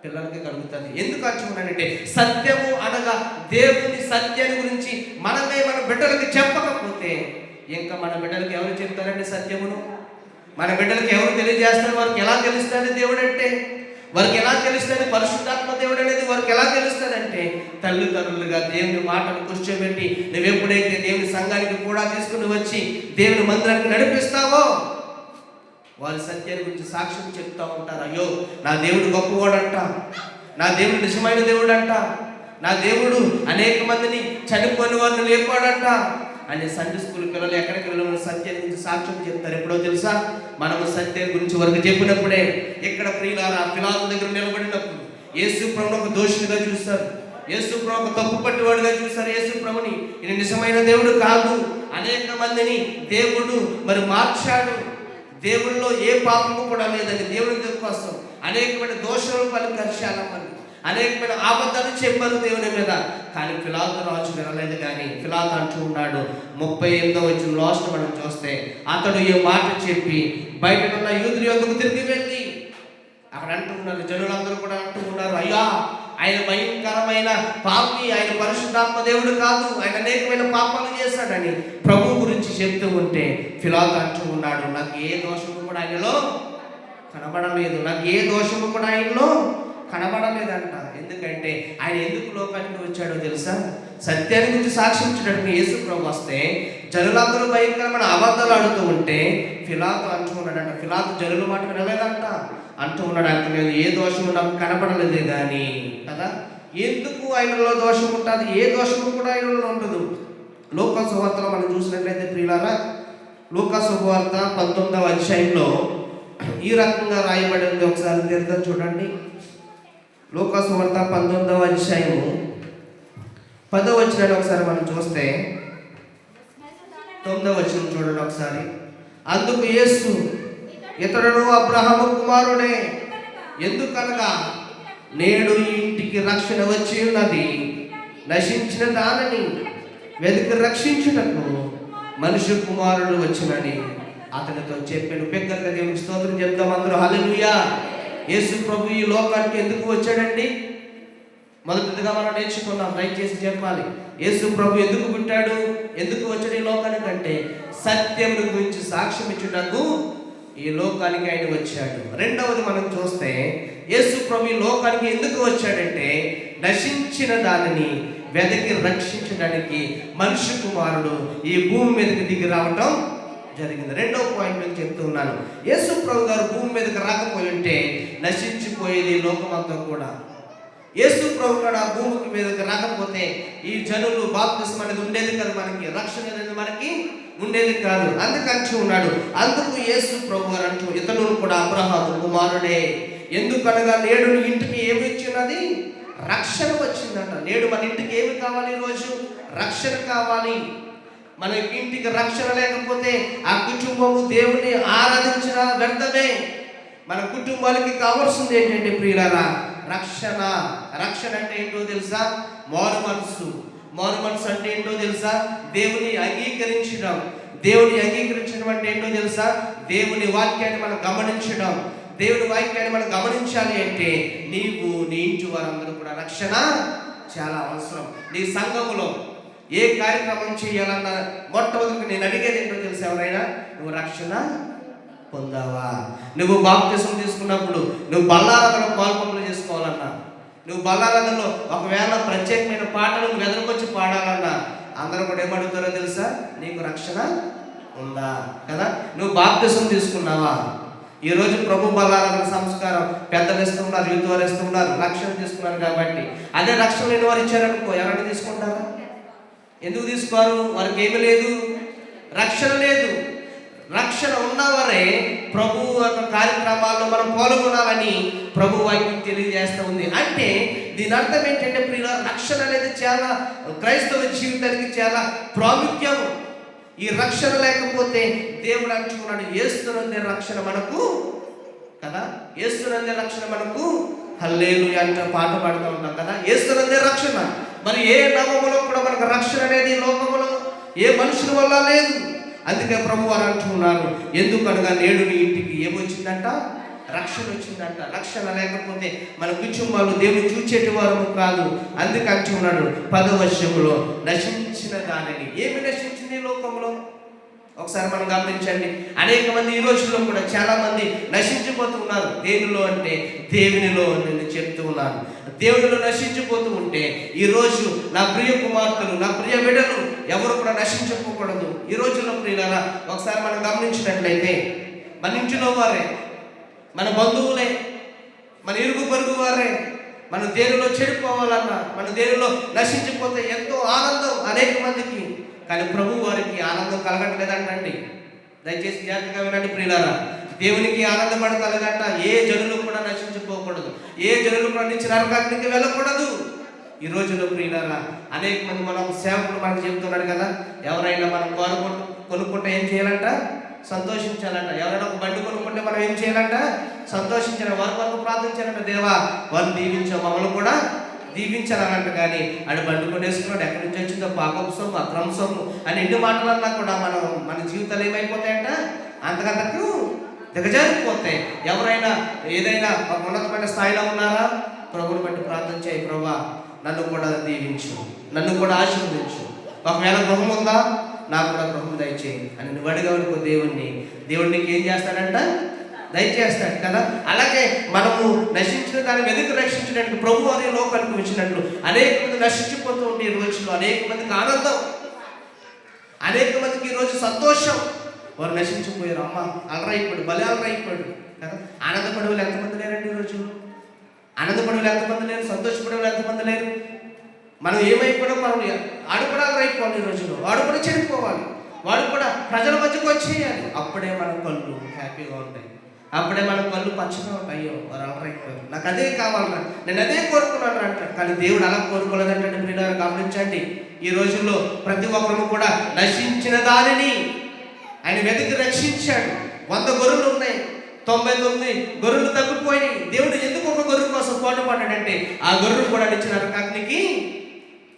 పిల్లలకి కలుగుతుంది. ఎందుకు అంటున్నానంటే సత్యము అనగా దేవుని సత్యాన్ని గురించి మనమే మన బిడ్డలకి చెప్పకపోతే ఇంకా మన బిడ్డలకి ఎవరు చెప్తారండి సత్యమును? మన బిడ్డలకి ఎవరు తెలియజేస్తారు? వారికి ఎలా తెలుస్తుంది దేవుడు అంటే? వారికి ఎలా తెలుస్తుంది పరిశుద్ధాత్మ దేవుడు అనేది? వారికి ఎలా తెలుస్తుందంటే తల్లిదండ్రులుగా దేవుని మాటను కూర్చోబెట్టి నువ్వు ఎప్పుడైతే దేవుని సంఘానికి కూడా తీసుకుని వచ్చి దేవుని మందిరానికి నడిపిస్తావో వారి సత్యాన్ని గురించి సాక్ష్యం చెప్తూ ఉంటారు. అయ్యో నా దేవుడు గొప్పవాడంట, నా దేవుడు నిజమైన దేవుడు అంట, నా దేవుడు అనేక మందిని చనిపోయిన వారిని లేపాడంట అని సండే స్కూల్ పిల్లలు ఎక్కడికి వెళ్ళిన సత్యం గురించి సాక్ష్యం చెప్తారు. ఎప్పుడో తెలుసా? మనము సత్యం గురించి వరకు చెప్పినప్పుడే. ఇక్కడ ప్రియులారా పిలాతు దగ్గర నిలబడినప్పుడు యేసు ప్రభువును ఒక దోషిగా చూస్తారు, యేసు ప్రభు ఒక తప్పు పట్టివాడుగా చూస్తారు. యేసు ప్రభుని ఈయన నిజమైన దేవుడు కాదు, అనేక మందిని దేవుడు మరి మార్చాడు, దేవుళ్ళలో ఏ పాపము కూడా లేదని దేవుని కోసం అనేకమైన దోషాలు పలికారు, చాలా మంది అనేకమైన ఆబద్ధాలు చెప్పారు దేవుని మీద. కానీ పిలాతు రాజు వినలేదు. కానీ పిలాతు అంటూ ఉన్నాడు 38వ వచనం లాస్ట్ మనం చూస్తే, అతడు ఈ మాట చెప్పి బయటకున్న యూదుల యొద్దకు తిరిగి వెళ్ళి అక్కడ అంటున్నారు, జనులందరూ కూడా అంటూ ఉన్నారు, అయ్యా ఆయన భయంకరమైన పాపి, ఆయన పరిశుద్ధాత్మ దేవుడు కాదు, ఆయన అనేకమైన పాపాలు చేశాడని ప్రభు గురించి చెప్తూ ఉంటే పిలాతు అంటూ ఉన్నాడు, నాకు ఏ దోషము కూడా ఆయనలో కనబడలేదు, నాకు ఏ దోషము కూడా ఆయనలో కనబడలేదంట. ఎందుకంటే ఆయన ఎందుకు లోకానికి వచ్చాడో తెలుసా? సత్యాన్ని గురించి సాక్షించడానికి యేసు ప్రభు వస్తే జనులందరూ భయంకరమైన అబద్ధాలు ఆడుతూ ఉంటే పిలాతు అంటూ ఉన్నాడంట, పిలాతు జనుల మాట వినలేదంట, అంటూ ఉన్నాడు, అంత ఏ దోషము నాకు కనపడలేదు కానీ కదా. ఎందుకు ఆయనలో దోషం ఉంటుంది? ఏ దోషము కూడా ఆయనలో ఉండదు. లూకా సువార్తలో మనం చూసినట్లయితే ప్రియులారా, లూకా సువార్త 19వ అధ్యాయంలో ఈ రకంగా రాయబడింది. ఒకసారి తీర్థం చూడండి. లూకా సువార్త 19వ అధ్యాయము 10వ వచనాన్ని ఒకసారి మనం చూస్తే 9వ వచనం చూడండి ఒకసారి. అందుకు యేసు ఇతడును అబ్రహాము కుమారుడే, ఎందుకనగా నేడు ఈ ఇంటికి రక్షణ వచ్చి ఉన్నది, నశించిన దానిని వెతికి రక్షించుటకు మనుష్య కుమారుడు వచ్చినని అతనితో చెప్పాను. బిగ్గరగా దేవునికి స్తోత్రం చెప్తాం అందరూ హల్లెలూయా. యేసు ప్రభు ఈ లోకానికి ఎందుకు వచ్చాడండి? మొదటిదిగా మనం నేర్చుకున్నాం, దయచేసి చెప్పాలి. యేసు ప్రభు ఎందుకు పుట్టాడు, ఎందుకు వచ్చాడు ఈ లోకానికి అంటే సత్యం గురించి సాక్ష్యం ఇచ్చుటకు ఈ లోకానికి ఆయన వచ్చాడు. రెండవది మనం చూస్తే యేసు ప్రభు ఈ లోకానికి ఎందుకు వచ్చాడంటే నశించిన దానిని వెతికి రక్షించడానికి మనుష్య కుమారుడు ఈ భూమి మీదకి దిగి రావటం జరిగింది. రెండవ పాయింట్ నేను చెప్తూ ఉన్నాను. యేసు ప్రభు గారు భూమి మీదకి రాకపోయి ఉంటే నశించిపోయేది లోకమంతా కూడా. యేసు ప్రభు గారు ఆ భూమికి మీదకి రాకపోతే ఈ జనులు బాప్తిస్మం అనేది ఉండేది కాదు, మనకి రక్షణ అనేది మనకి ఉండేది కాదు. అందుకంటూ ఉన్నాడు. అందుకు యేసు ప్రభు గారు అంటూ ఇతను కూడా అబ్రహాము కుమారుడే, ఎందుకనగా నేడు ఇంటికి ఏమి వచ్చినది? రక్షణ వచ్చిందంట. నేడు మన ఇంటికి ఏమి కావాలి? ఈరోజు రక్షణ కావాలి. మన ఇంటికి రక్షణ లేకపోతే ఆ కుటుంబము దేవుని ఆరాధించిన వ్యర్థమే. మన కుటుంబాలకి కావాల్సింది ఏంటంటే ప్రియులారా రక్షణ. రక్షణ అంటే ఏంటో తెలుసా? మారు మనసు. మారు మనసు అంటే ఏంటో తెలుసా? దేవుని అంగీకరించడం. దేవుని అంగీకరించడం అంటే ఏంటో తెలుసా? దేవుని వాక్యాన్ని మనం గమనించడం. దేవుని వాక్యాన్ని మనం గమనించాలి అంటే నీవు నీ ఇంటి వారందరూ కూడా రక్షణ చాలా అవసరం. నీ సంఘములో ఏ కార్యక్రమం చేయాలన్నా మొట్టమొదటి నేను అడిగేది ఏంటో తెలుసు, ఎవరైనా నువ్వు రక్షణ పొందావా? నువ్వు బాప్తిసం తీసుకున్నప్పుడు నువ్వు బల్లారాధనలో పాల్పొంపులు చేసుకోవాలన్నా, నువ్వు బల్లారాధనలో ఒకవేళ ప్రత్యేకమైన పాటలు వెదరకొచ్చి పాడాలన్నా అందరూ కూడా ఏమడుగుతారో తెలుసా? నీకు రక్షణ ఉందా కదా? నువ్వు బాప్తిసం తీసుకున్నావా? ఈరోజు ప్రభు బల్లారాధన సంస్కారం పెద్దలు ఇస్తున్నారు, యూత్ వారు ఇస్తున్నారు, రక్షణ తీసుకున్నారు. కాబట్టి అదే రక్షణ లేని వారు ఇచ్చారనుకో, ఎవరైనా తీసుకుంటారా? ఎందుకు తీసుకోరు? వారికి ఏమీ లేదు, రక్షణ లేదు. రక్షణ ఉన్నవారే ప్రభు యొక్క కార్యక్రమాల్లో మనం పాల్గొనాలని ప్రభు వాక్యం తెలియజేస్తూ ఉంది. అంటే దీని అర్థం ఏంటంటే ప్రియుల, రక్షణ అనేది చాలా క్రైస్తవ జీవితానికి చాలా ప్రాముఖ్యం. ఈ రక్షణ లేకపోతే దేవుడు అంటున్నాడు, యేసునందే రక్షణ మనకు కదా, యేసునందే రక్షణ మనకు, హల్లెలూయా అంటే పాట పాడుతూ ఉంటాం కదా, యేసునందే రక్షణ. మరి ఏ నవములో కూడా మనకు రక్షణ అనేది లోకములో ఏ మనుషుల వల్ల లేదు. అందుకే ప్రభు వారు అంటున్నారు, ఎందుకనగా నేడు నీ ఇంటికి ఏమొచ్చిందంట? రక్షణ వచ్చిందంట. రక్షణ లేకపోతే మన కుటుంబాలు దేవుని చూచేటి వారు కాదు. అందుకే అంటున్నాడు 10వ వచనంలో, నశించిన దానిని. ఏమి నశించింది లోకంలో? ఒకసారి మనం గమనించండి. అనేక మంది ఈ రోజుల్లో కూడా చాలా మంది నశించిపోతున్నారు. దేనిలో అంటే దేవునిలో నేను చెప్తూ ఉన్నాను. దేవునిలో నశించిపోతూ ఉంటే ఈరోజు నా ప్రియ కుమార్తెలు, నా ప్రియ బిడ్డలు ఎవరు కూడా నశించిపోకూడదు. ఈ రోజుల్లో ప్రియులారా ఒకసారి మనం గమనించినట్లయితే మన ఇంటిలో వారే, మన బంధువులే, మన ఇరుగు పొరుగు వారే మన దేవునిలో చెడిపోవాలన్నా, మన దేవునిలో నశించిపోతే ఎంతో ఆనందం అనేక మందికి. కానీ ప్రభు వారికి ఆనందం కలగట్లేదంటండి. దయచేసి జాగ్రత్తగా వినండి ప్రియులారా. దేవునికి ఆనందపడతలేదంట. ఏ జనులు కూడా నశించిపోకూడదు, ఏ జనులు కూడా నుంచి నరకానికి వెళ్ళకూడదు. ఈ రోజుల్లో ప్రియులారా అనేక మంది మనం సేవకులు మనకు చెప్తున్నాడు కదా, ఎవరైనా మనం కొనుక్కుంటే ఏం చేయాలంట? సంతోషించాలంట. ఎవరైనా ఒక బండి కొనుక్కుంటే మనం ఏం చేయాలంట? సంతోషించాలి. వారి వరకు ప్రార్థించాలంట, దేవా వారిని దీవించావు, మమ్మల్ని కూడా దీవించాలంట. కానీ ఆడు బండి కొనేసుకున్నాడు, ఎక్కడి నుంచి వచ్చిందో పాపపు సొమ్ము, అక్రమ సొమ్ము అని ఎన్ని మాటలన్నా కూడా మన జీవితాలు ఏమైపోతాయంట? అంతకంతకు దిగజారిపోతాయి. ఎవరైనా ఏదైనా ఒక ఉన్నతమైన స్థాయిలో ఉన్నారా? ప్రభుని బట్టి ప్రార్థన చేయి, ప్రభువా నన్ను కూడా దీవించు, నన్ను కూడా ఆశీర్వదించు. ఒకవేళ గృహం ఉందా? నాకు కూడా గృహం దయచేయి అని నువ్వు అడిగవనుకో దేవుడు నీకు ఏం చేస్తాడంట? దయచేస్తాడు కదా. అలాగే మనము నశించిన దాన్ని వెనుక రక్షించడానికి ప్రభు వారి లోకానికి వచ్చినట్లు అనేక మంది నశించిపోతూ ఉంటే ఈ రోజుల్లో అనేక మందికి ఆనందం, అనేక మందికి ఈరోజు సంతోషం. వారు నశించిపోయారు, అమ్మ అలరైపోయాడు, బలి అలరైపోయాడు కదా. ఆనందపడే వాళ్ళు ఎంతమంది లేరండి ఈ రోజు? ఆనందపడే వాళ్ళు ఎంతమంది లేరు? సంతోషపడే వాళ్ళు ఎంతమంది లేరు? మనం ఏమైపోయినా మనం ఆడు కూడా అలరైపోవాలి ఈ రోజులో, వాడు కూడా చెడిపోవాలి, వాడు కూడా ప్రజల మధ్యకు వచ్చేయాలి. అప్పుడే మన కళ్ళు హ్యాపీగా ఉంటాయి, అప్పుడే మన కళ్ళు పచ్చగా ఉంటాయి. అయ్యో వారు అలరైపోయారు, నాకు అదే కావాలన్నా, నేను అదే కోరుకున్నాను అంటారు. కానీ దేవుడు అలా కోరుకోలేదంటే మీరు గమనించండి. ఈ రోజుల్లో ప్రతి ఒక్కరు కూడా నశించిన దానిని ఆయన వెతికి రక్షించాడు. 100 గొర్రెలు ఉన్నాయి, 99 గొర్రెలు తగ్గిపోయినాయి. దేవుడు ఎందుకు ఒక గొర్రె కోసం పోట పడ్డాడంటే ఆ గొర్రెలు కూడా ఇచ్చిన నరకాగ్నికి.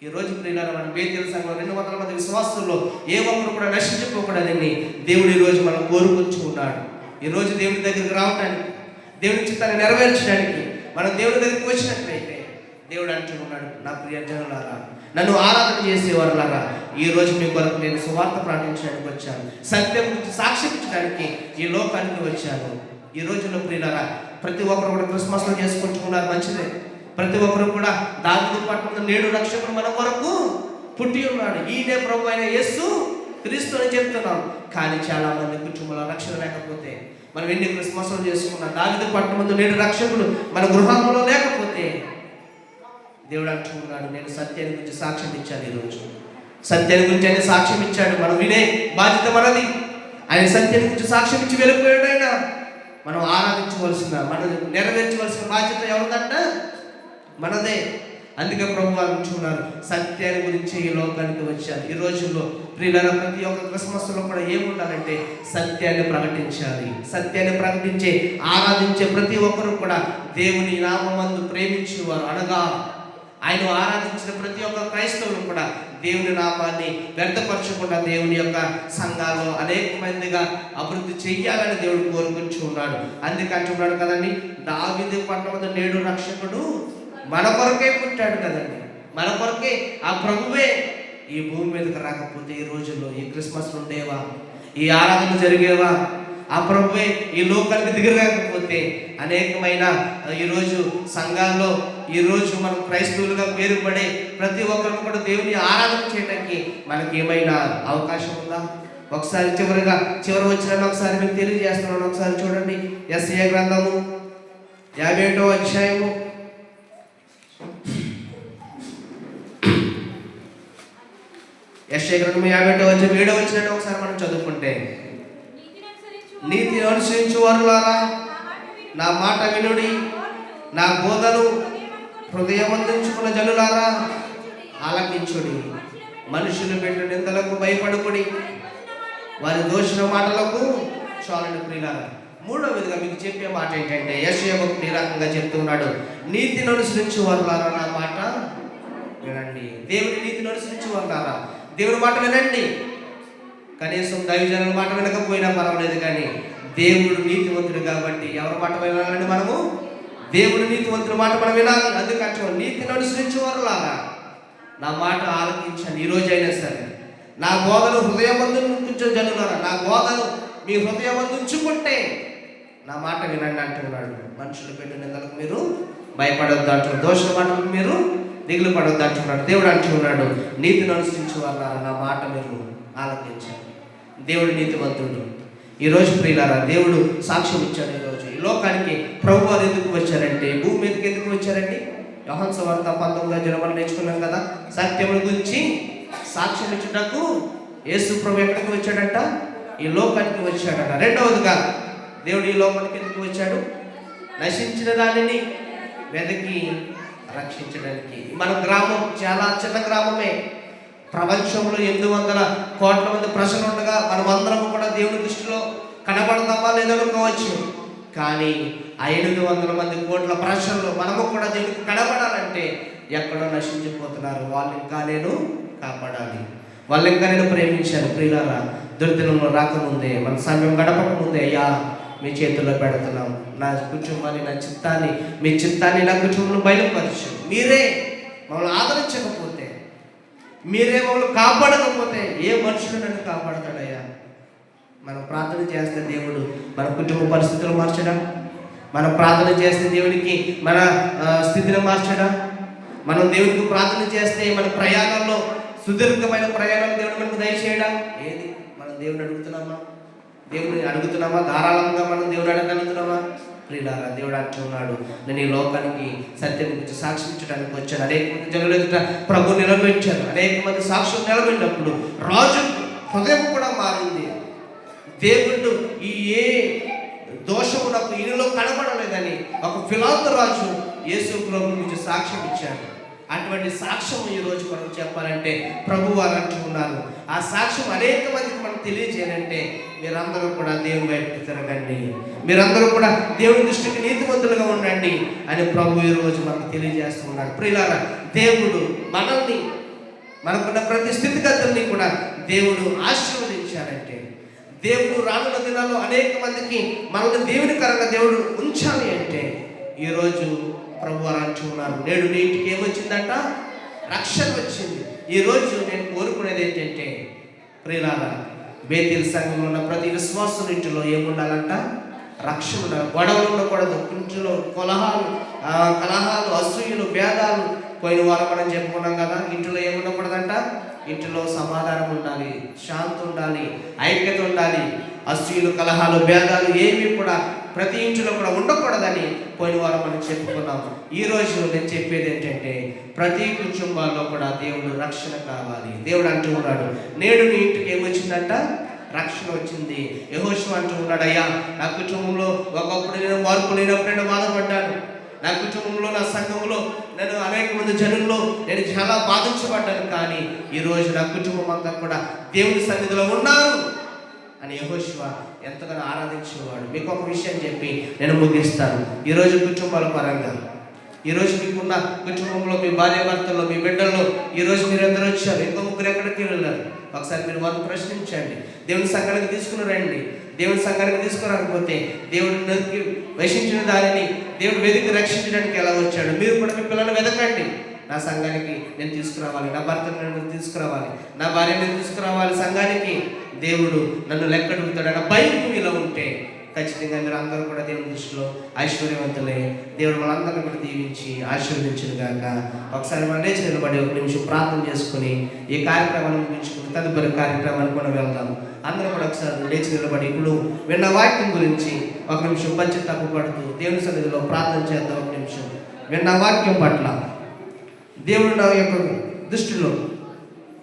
ఈ రోజు ప్రియులారా మన బేతేలు సంఘంలో 200 మంది విశ్వాసుల్లో ఏ ఒక్కరు కూడా నశించిపోకూడదని దేవుడు ఈ రోజు మనం కోరుకుంటున్నాడు. ఈ రోజు దేవుని దగ్గరికి రావటానికి, దేవుని చిత్తాన్ని నెరవేర్చడానికి మనం దేవుని దగ్గరికి వచ్చినట్లయితే దేవుడు అంటున్నాడు, నా ప్రియ జనులారా, నన్ను ఆరాధన చేసేవారులారా, ఈ రోజు మీ కొరకు నేను సువార్త ప్రకటించడానికి వచ్చాను, సత్యం గురించి సాక్షించడానికి ఈ లోకానికి వచ్చాను. ఈ రోజుల్లో ప్రియులారా ప్రతి ఒక్కరు కూడా క్రిస్మస్లో చేసుకుంటున్నారు, మంచిదే. ప్రతి ఒక్కరు కూడా దావీదు పట్టణంలో నేడు రక్షకుడు మన కొరకు పుట్టి ఉన్నాడు, ఈయనే ప్రభు అయిన యేసు క్రీస్తు అని చెప్తున్నాం. కానీ చాలా మంది కుటుంబంలో రక్షణ లేకపోతే, మనం ఎన్ని క్రిస్మస్లు చేసుకున్నాం, దావీదు పట్టణంలో నేడు రక్షకుడు మన గృహంలో లేకపోతే దేవుడు అంటున్నాడు, నేను సత్యాన్ని గురించి సాక్ష్యం ఇచ్చాను. ఈరోజు సత్యాన్ని గురించి ఆయన సాక్ష్యం ఇచ్చాడు, మనం వినే బాధ్యత మనది. ఆయన సత్యాన్ని గురించి సాక్ష్యం ఇచ్చి వెళ్ళిపోయాడు. ఆయన మనం ఆరాధించవలసిన, మనం నెరవేర్చవలసిన బాధ్యత ఎవరిదంట? మనదే. అందుకే ప్రభు వారు అంటున్నారు, సత్యాన్ని గురించి ఈ లోకానికి వచ్చారు. ఈ రోజుల్లో ప్రియులారా ప్రతి ఒక్క క్రిస్మస్లో కూడా ఏముండాలంటే సత్యాన్ని ప్రకటించాలి. సత్యాన్ని ప్రకటించే, ఆరాధించే ప్రతి ఒక్కరు కూడా దేవుని నామమందు ప్రేమించేవారు, అనగా ఆయన ఆరాధించిన ప్రతి ఒక్క క్రైస్తవులు కూడా దేవుని నామాన్ని వ్యర్థపరచకుండా దేవుని యొక్క సంఘాల్లో అనేక మందిగా అభివృద్ధి చెయ్యాలని దేవుడు కోరుకుంటూ ఉన్నాడు. అందుకే అంటున్నాడు కదండి, దావీదు పట్టణంలో నేడు రక్షకుడు మన కొరకే పుట్టాడు కదండి. మన కొరకే ఆ ప్రభువే ఈ భూమి మీదకి రాకపోతే ఈ రోజుల్లో ఈ క్రిస్మస్ ఉండేవా, ఈ ఆరాధన జరిగేవా? ఆ ప్రభువే ఈ లోకానికి దిగరాకపోతే అనేకమైన ఈరోజు సంఘాల్లో ఈరోజు మనం క్రైస్తవులుగా పేరుపడే ప్రతి ఒక్కరు కూడా దేవుని ఆరాధన చేయడానికి మనకి ఏమైనా అవకాశం ఉందా? ఒకసారి చివరి వచ్చిన ఒకసారి మీకు తెలియజేస్తున్నాను. ఒకసారి చూడండి, యెషయా గ్రంథము 51వ అధ్యాయము 51వ అధ్యాయం 7వ వచనాన్ని ఒకసారి మనం చదువుకుంటే, నీతిని అనుసరించు వారులారా నా మాట వినుడి, నా బోధను హృదయమందించుకున్న జనులారా ఆలకించుడి. మనుషులు పెట్టు నిందలకు భయపడుకుడి, వారి దోషణ మాటలకు చాలని ప్రియులారా. మూడవదిగా మీకు చెప్పే మాట ఏంటంటే, యెషయా భక్తుడు ఈ రకంగా చెప్తున్నాడు, నీతిని అనుసరించు వారులారా నా మాట వినండి. దేవుడి నీతిని అనుసరించు వారులారా, దేవుడి మాట వినండి. కనీసం దైవజనుల మాట వినకపోయినా పర్వాలేదు, కానీ దేవుడు నీతివంతుడు కాబట్టి ఎవరి మాట వినాలండి? మనము దేవుడు నీతివంతుడి మాట మనం వినాలి. అందుకంటే నీతిని అనుసరించే వారులారా నా మాట ఆలకించండి. ఈ రోజైనా సరే నా బోధను హృదయమందు ఉంచు జనులారా, నా బోధను మీ హృదయమందు ఉంచుకుంటే నా మాట వినండి అంటున్నాడు. మనుషులు పెట్టిన నిందలకు మీరు భయపడొద్దు అంటున్నాడు, దోషుల మాటలకు మీరు దిగులు పడొద్దు అంటున్నాడు. దేవుడు అంటున్నాడు, నీతిని అనుసరించే వారులారా నా మాట మీరు ఆలకించండి. దేవుడు నీతివంతుడు. ఈరోజు ప్రియులారా, దేవుడు సాక్ష్యం ఇచ్చాడు. ఈరోజు ఈ లోకానికి ప్రభు వారు ఎందుకు వచ్చారంటే, భూమి మీదకి ఎందుకు వచ్చారండి? యోహాను సువార్త 19వ అధ్యాయం మనం నేర్చుకున్నాం కదా, సత్యముల గురించి సాక్ష్యం ఇచ్చుటకు యేసు ప్రభు ఎక్కడికి వచ్చాడంట? ఈ లోకానికి వచ్చాడట. రెండవదిగా దేవుడు ఈ లోకానికి ఎందుకు వచ్చాడు? నశించిన దానిని వెతికి రక్షించడానికి. మన గ్రామం చాలా చిన్న గ్రామమే. ప్రపంచంలో 800 కోట్ల మంది ప్రజలు ఉండగా మనమందరం కూడా దేవుని దృష్టిలో కనబడతామా లేదనుకోవచ్చు. కానీ ఆ 800 కోట్ల ప్రజల్లో మనము కూడా దేవునికి కనబడాలంటే ఎక్కడో నశించిపోతున్నారు. వాళ్ళు ఇంకా నేను కాపాడాలి, వాళ్ళు ఇంకా నేను ప్రేమించాను. ప్రియులారా, దుర్దినంలో రాకముందే, మన సమయం గడపక ముందే, అయ్యా మీ చేతుల్లో పెడుతున్నాం, నా కుటుంబాన్ని, నా చిత్తాన్ని, మీ చిత్తాన్ని నా కుటుంబంలో బయలుపరచు. మీరే మమ్మల్ని ఆదరించకపోతే, మీరే మమ్మల్ని కాపాడకపోతే ఏ మనుషుడు నన్ను కాపాడతాడయ్యా? మనం ప్రార్థన చేస్తే దేవుడు మన కుటుంబ పరిస్థితులు మార్చడా? మనం ప్రార్థన చేస్తే దేవునికి మన స్థితిని మార్చడా? మనం దేవునికి ప్రార్థన చేస్తే మన ప్రయాణంలో, సుదీర్ఘమైన ప్రయాణాలు దేవుడు మనకు దయచేయడా? ఏది మనం దేవుని అడుగుతున్నామా? దేవుని అడుగుతున్నామా? ధారాళంగా మనం దేవుని అడగలుగుతున్నామా? ప్రియులారా, దేవుడు అంటున్నాడు, నేను ఈ లోకానికి సత్యం గురించి సాక్షించడానికి వచ్చాను. అనేక మంది జనుల ఎదుట ప్రభు నిలబెట్టాను. అనేక మంది సాక్షులు నిలబెట్టినప్పుడు రాజు హృదయం కూడా మారింది. దేవుడు ఈ ఏ దోషము నాకు ఈయనలో కనబడలేదని ఒక ఫిలాతు రాజు యేసు ప్రభు గురించి సాక్ష్యం ఇచ్చాడు. అటువంటి సాక్ష్యం ఈరోజు మనం చెప్పాలంటే ప్రభు వారు అంటున్నారు. ఆ సాక్ష్యం అనేక మందికి మనం తెలియజేయాలంటే మీరందరూ కూడా దేవుని వైపు తిరగండి, మీరందరూ కూడా దేవుని దృష్టికి నీతివంతులుగా ఉండండి అని ప్రభు ఈరోజు మనకు తెలియజేస్తున్నాడు. ప్రియులారా, దేవుడు మనల్ని, మనకున్న ప్రతి స్థితిగతుల్ని కూడా దేవుడు ఆశీర్వదించాలంటే, దేవుడు రానున్న దినాల్లో అనేక మందికి మనల్ని దేవునికరంగా దేవుడు ఉంచాలి అంటే ఈరోజు ప్రభు వారు అంటున్నారు, నేడు నీ ఇంటికి ఏమొచ్చిందంట? రక్షణ వచ్చింది. ఈరోజు నేను కోరుకునేది ఏంటంటే ప్రియులారా, బేతేలు సంఘంలో ఉన్న ప్రతి విశ్వాసం ఇంటిలో ఏముండాలంట? రక్షణ ఉండాలి. గొడవలు ఉండకూడదు. ఇంటిలో కలహాలు, అసూయలు, భేదాలు పోయిన వారం మనం చెప్పుకున్నాం కదా. ఇంటిలో ఏముండకూడదంట? ఇంటిలో సమాధానం ఉండాలి, శాంతి ఉండాలి, ఐక్యత ఉండాలి. అసూయలు, కలహాలు, భేదాలు ఏవి కూడా ప్రతి ఇంటిలో కూడా ఉండకూడదని పోయిన వారం మనం చెప్పుకున్నాము. ఈరోజు నేను చెప్పేది ఏంటంటే ప్రతి కుటుంబాల్లో కూడా దేవుడు రక్షణ కావాలి. దేవుడు అంటూ ఉన్నాడు, నేడు నీ ఇంటికి ఏమొచ్చిందంట? రక్షణ వచ్చింది. యెహోషువ అంటూ ఉన్నాడు, అయ్యా నా కుటుంబంలో ఒకప్పుడు నేను మార్పు లేనప్పుడు నేను బాధపడ్డాను. నా కుటుంబంలో, నా సంఘంలో, నేను అనేక మంది జనుల్లో నేను చాలా బాధించబడ్డాను. కానీ ఈరోజు నా కుటుంబం అంతా కూడా దేవుని సన్నిధిలో ఉన్నారు అని యెహోషువ ఎంతగానో ఆరాధించేవాడు. మీకు ఒక విషయం చెప్పి నేను ముగిస్తాను. ఈరోజు కుటుంబాల పరంగా, ఈరోజు మీకున్న కుటుంబంలో మీ భార్య భర్తల్లో, మీ బిడ్డల్లో ఈరోజు మీరు ఎందరూ వచ్చారు? ఇంకో ముగ్గురు ఎక్కడికి వెళ్ళారు? ఒకసారి మీరు వారిని ప్రశ్నించండి. దేవుని సంఘానికి తీసుకుని రండి. దేవుని సంఘానికి తీసుకురాకపోతే దేవుడికి వశించిన దానిని దేవుడు వెతికి రక్షించడానికి ఎలా వచ్చాడు? మీరు కూడా మీ పిల్లల్ని వెతకండి. నా సంఘానికి నేను తీసుకురావాలి, నా భర్తను నేను తీసుకురావాలి, నా భార్యను తీసుకురావాలి సంఘానికి, దేవుడు నన్ను లెక్కడుగుతాడన్న భయం మీలో ఉంటే ఖచ్చితంగా మీరు అందరూ కూడా దేవుని దృష్టిలో ఐశ్వర్యవంతులే. దేవుడు మనందరినీ కూడా దీవించి ఆశీర్వదించును గాక. ఒకసారి మన లేచి నిలబడి ఒక నిమిషం ప్రార్థన చేసుకుని ఈ కార్యక్రమాన్ని ముగించుకుని తదుపరి కార్యక్రమానికి మనం వెళ్దాం. అందరూ కూడా ఒకసారి లేచి నిలబడి ఇప్పుడు విన్న వాక్యం గురించి ఒక నిమిషం పశ్చాత్తాపడుతూ దేవుని సన్నిధిలో ప్రార్థన చేద్దాం. ఒక నిమిషం విన్న వాక్యం పట్ల దేవుడు నా యొక్క దృష్టిలో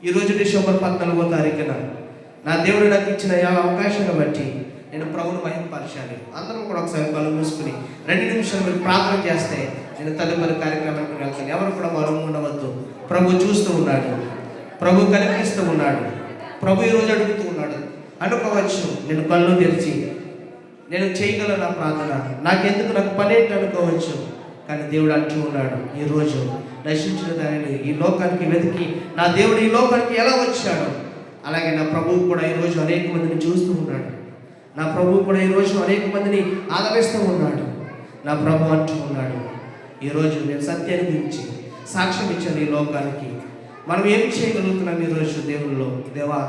ఈరోజు డిసెంబర్ 14వ తారీఖున నా దేవుడు నాకు ఇచ్చిన అవకాశాన్ని బట్టి నేను ప్రభువును మహిమపరచాలి. అందరం కూడా ఒకసారి కళ్ళు మూసుకుని 2 నిమిషాలు మీరు ప్రార్థన చేస్తే నేను తదుపరి కార్యక్రమానికి వెళ్తాను. ఎవరు కూడా మౌనం ఉండవద్దు. ప్రభు చూస్తూ ఉన్నాడు, ప్రభు కనిపిస్తూ ఉన్నాడు, ప్రభు ఈరోజు అడుగుతూ ఉన్నాడు. అనుకోవచ్చు నేను కళ్ళు తెరిచి నేను చేయగలను నా ప్రార్థన, నాకెందుకు నాకు పని ఏంటి అనుకోవచ్చు. కానీ దేవుడు అంటూ ఉన్నాడు, ఈరోజు నశించిన దానిని ఈ లోకానికి వెతికి నా దేవుడు ఈ లోకానికి ఎలా వచ్చాడు, అలాగే నా ప్రభువు కూడా ఈరోజు అనేక మందిని చూస్తూ ఉన్నాడు. నా ప్రభువు కూడా ఈరోజు అనేక మందిని ఆదరిస్తూ ఉన్నాడు. నా ప్రభు అంటూ ఉన్నాడు, ఈరోజు నేను సత్యాన్ని గురించి సాక్ష్యం ఇచ్చాను ఈ లోకానికి. మనం ఏం చేయగలుగుతున్నాం ఈరోజు దేవుల్లో? దేవా,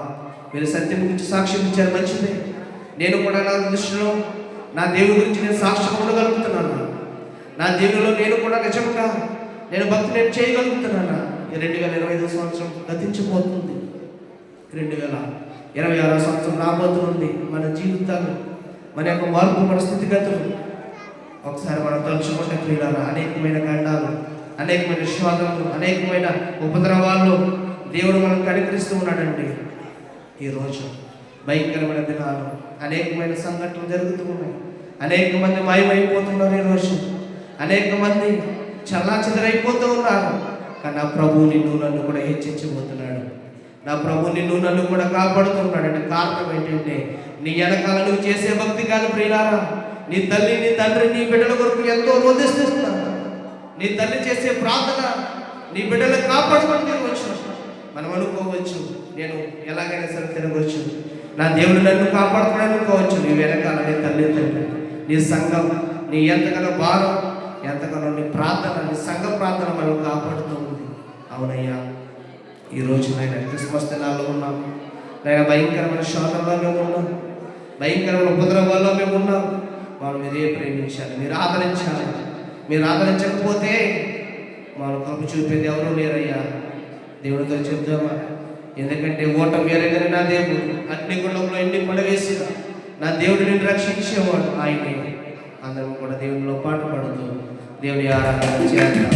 మీరు సత్యం గురించి సాక్ష్యం ఇచ్చారు, మంచిదే. నేను కూడా నా దృష్టిలో నా దేవుడి గురించి నేను సాక్ష్యం ఉండగలుగుతున్నాను. నా దేవుడిలో నేను కూడా నిజంగా నేను భక్తి నేను చేయగలుగుతున్నాను. 2025 సంవత్సరం గతించిపోతుంది, 2026 సంవత్సరం రాబోతుంది. మన జీవితాలు, మన యొక్క మార్పు, మన స్థితిగతులు ఒకసారి మనం తలుచుకుంటే క్రీడలు, అనేకమైన ఖండాలు, అనేకమైన శోధనలు, అనేకమైన ఉపద్రవాల్లో దేవుడు మనం కనికరిస్తూ ఉన్నాడండి. ఈరోజు భయంకరమైన దినాలు, అనేకమైన సంఘటనలు జరుగుతూ ఉన్నాయి. అనేక మంది మాయమైపోతున్నారు ఈరోజు, అనేక మంది చల్లాచెదరైపోతూ ఉన్నారు. కానీ నా ప్రభు నిన్ను నన్ను కూడా హెచ్చించబోతున్నాడు. నా ప్రభు నిన్ను నన్ను కూడా కాపాడుతున్నాడు. అంటే కారణం ఏంటంటే నీ వెనకాల నువ్వు చేసే భక్తి కాదు ప్రియులారా. నీ తల్లి, నీ తండ్రి నీ బిడ్డల కొరకు ఎంతో రోధిస్తున్నారు. నీ తల్లి చేసే ప్రార్థన నీ బిడ్డలను కాపాడుకొని తిరగవచ్చు. మనం అనుకోవచ్చు, నేను ఎలాగైనా సరే తిరగవచ్చు, నా దేవుడు నన్ను కాపాడుతున్నాడు అనుకోవచ్చు. నీ వెనకాల నీ తల్లి, తండ్రి, నీ సంఘం, నీ ఎంతగానో భారం, ఎంతగానో నీ ప్రార్థన, నీ సంఘ ప్రార్థన మనం కాపాడుతూ ఉంది. అవునయ్యా, ఈరోజు నేను క్రిస్మస్ దినాల్లో ఉన్నాం. నేను భయంకరమైన శోధనలో మేము ఉన్నాం, భయంకరమైన ఉపద్రవాల్లో మేము ఉన్నాం. వాళ్ళు మీరే ప్రేమించాలి, మీరు ఆదరించాలి. మీరు ఆదరించకపోతే వాళ్ళు కప్పు చూపేది ఎవరూ లేరయ్యా. దేవుడితో చెప్తామా? ఎందుకంటే ఓటం వేరేగానే నా దేవుడు అగ్నిగుండంలో ఎన్ని పడవేసి నా దేవుడు నేను రక్షించేవాడు ఆయనే. అందరం కూడా దేవుడిలో పాటు పడుతూ దేవుని ఆరాధన చేద్దాం.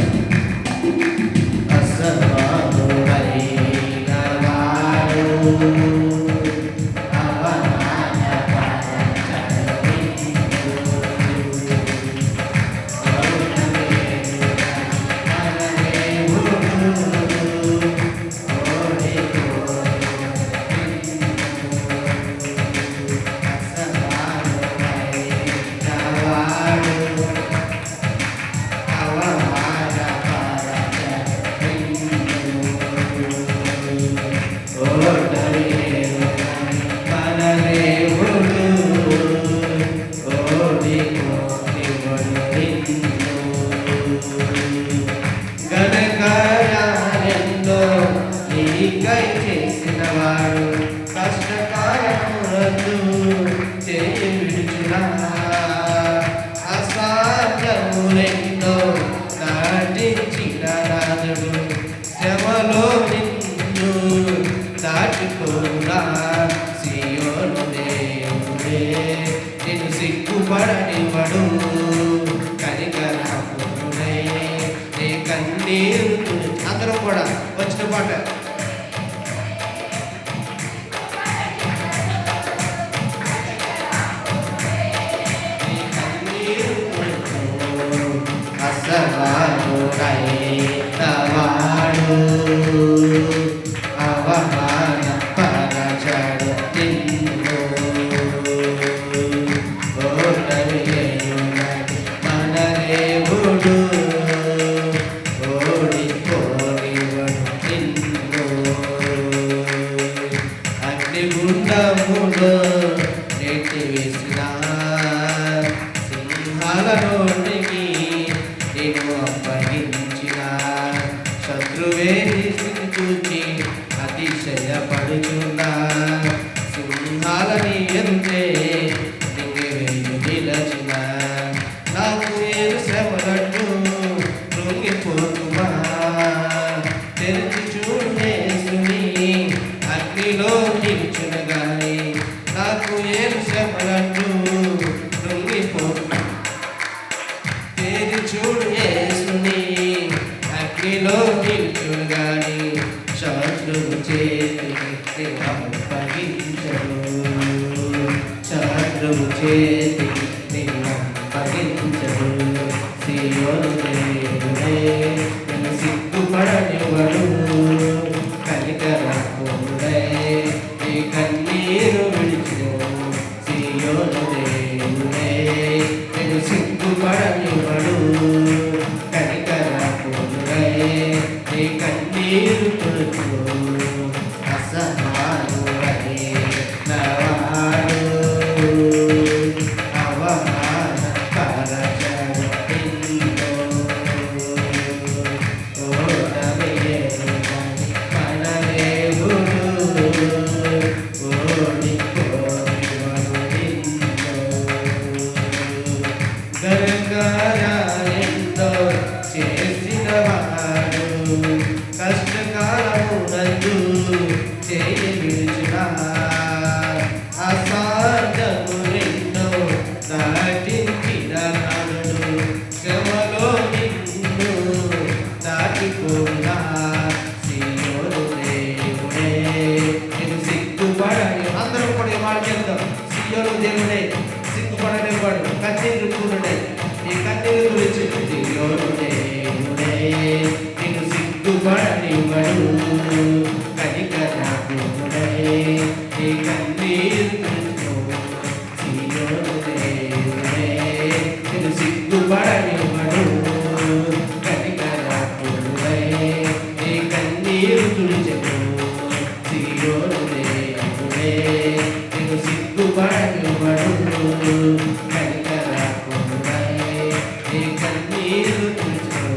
నేను సిగ్గుపడనివ్వడు, కనికరాపురుడై నీ కన్నీరు. అందరం కూడా వచ్చిన పాట సింహాల నోటికి నేను అప్పగించిన ఎదుటే నిలచిన నాకు ఏడు శ్రమలట్టు కృంగిపోతుమా తెరిచి చూడేసుని అగ్నిలో నిల్చును గాని నాకు ఏడు శ్రమలట్టు కృంగిపోతుమా తెరి చూడేసుని అగ్నిలో నిల్చును గాని శత్రువు చేతికి అప్పగించడు శత్రువు చేతికి అప్పగించడు సీయోను దేవుడే నన్ను సిగ్గుపడనివ్వడు కనికరపుడే నీ కన్నీరు విడిచు సీయోను దేవుడే నన్ను సిగ్గుపడనివ్వడు కనికరపుడే నీ కన్నీరు తుడుచు అసహాయుడై నవాడు అవమాన పరచడిందో ఓడవేరు మనవేవుడు ఓడిపోయివనుడిందో గరగారాలెంతో చేసినవాడు కష్టకాలమునందు చేయి విడుచునా అసాధ్యములెన్నో దాటించిన నాడు శ్రమలో నిన్ను దాటిపోనా సీయోను దేవుడే నేను సిగ్గుపడని అందరూ కూడా ఈ మాట చెప్తాం సీయోను దేవుడే సిగ్గుపడనివాడు కన్నీరు కూడుడే ఈ కన్నీరు గురించి సీయోను దేవుడే నేను సిగ్గుపడనివ్వడు కనికరపుడే నీ కన్నీరు తుడుచు సీయోను దేవుడే నేను సిగ్గుపడనివ్వడు కనికరపుడే నీ కన్నీరు తుడుచెను సీయోను దేవుడే నేను సిగ్గుపడనివ్వడు కనికరపుడే నీ కన్నీరు తుడుచెను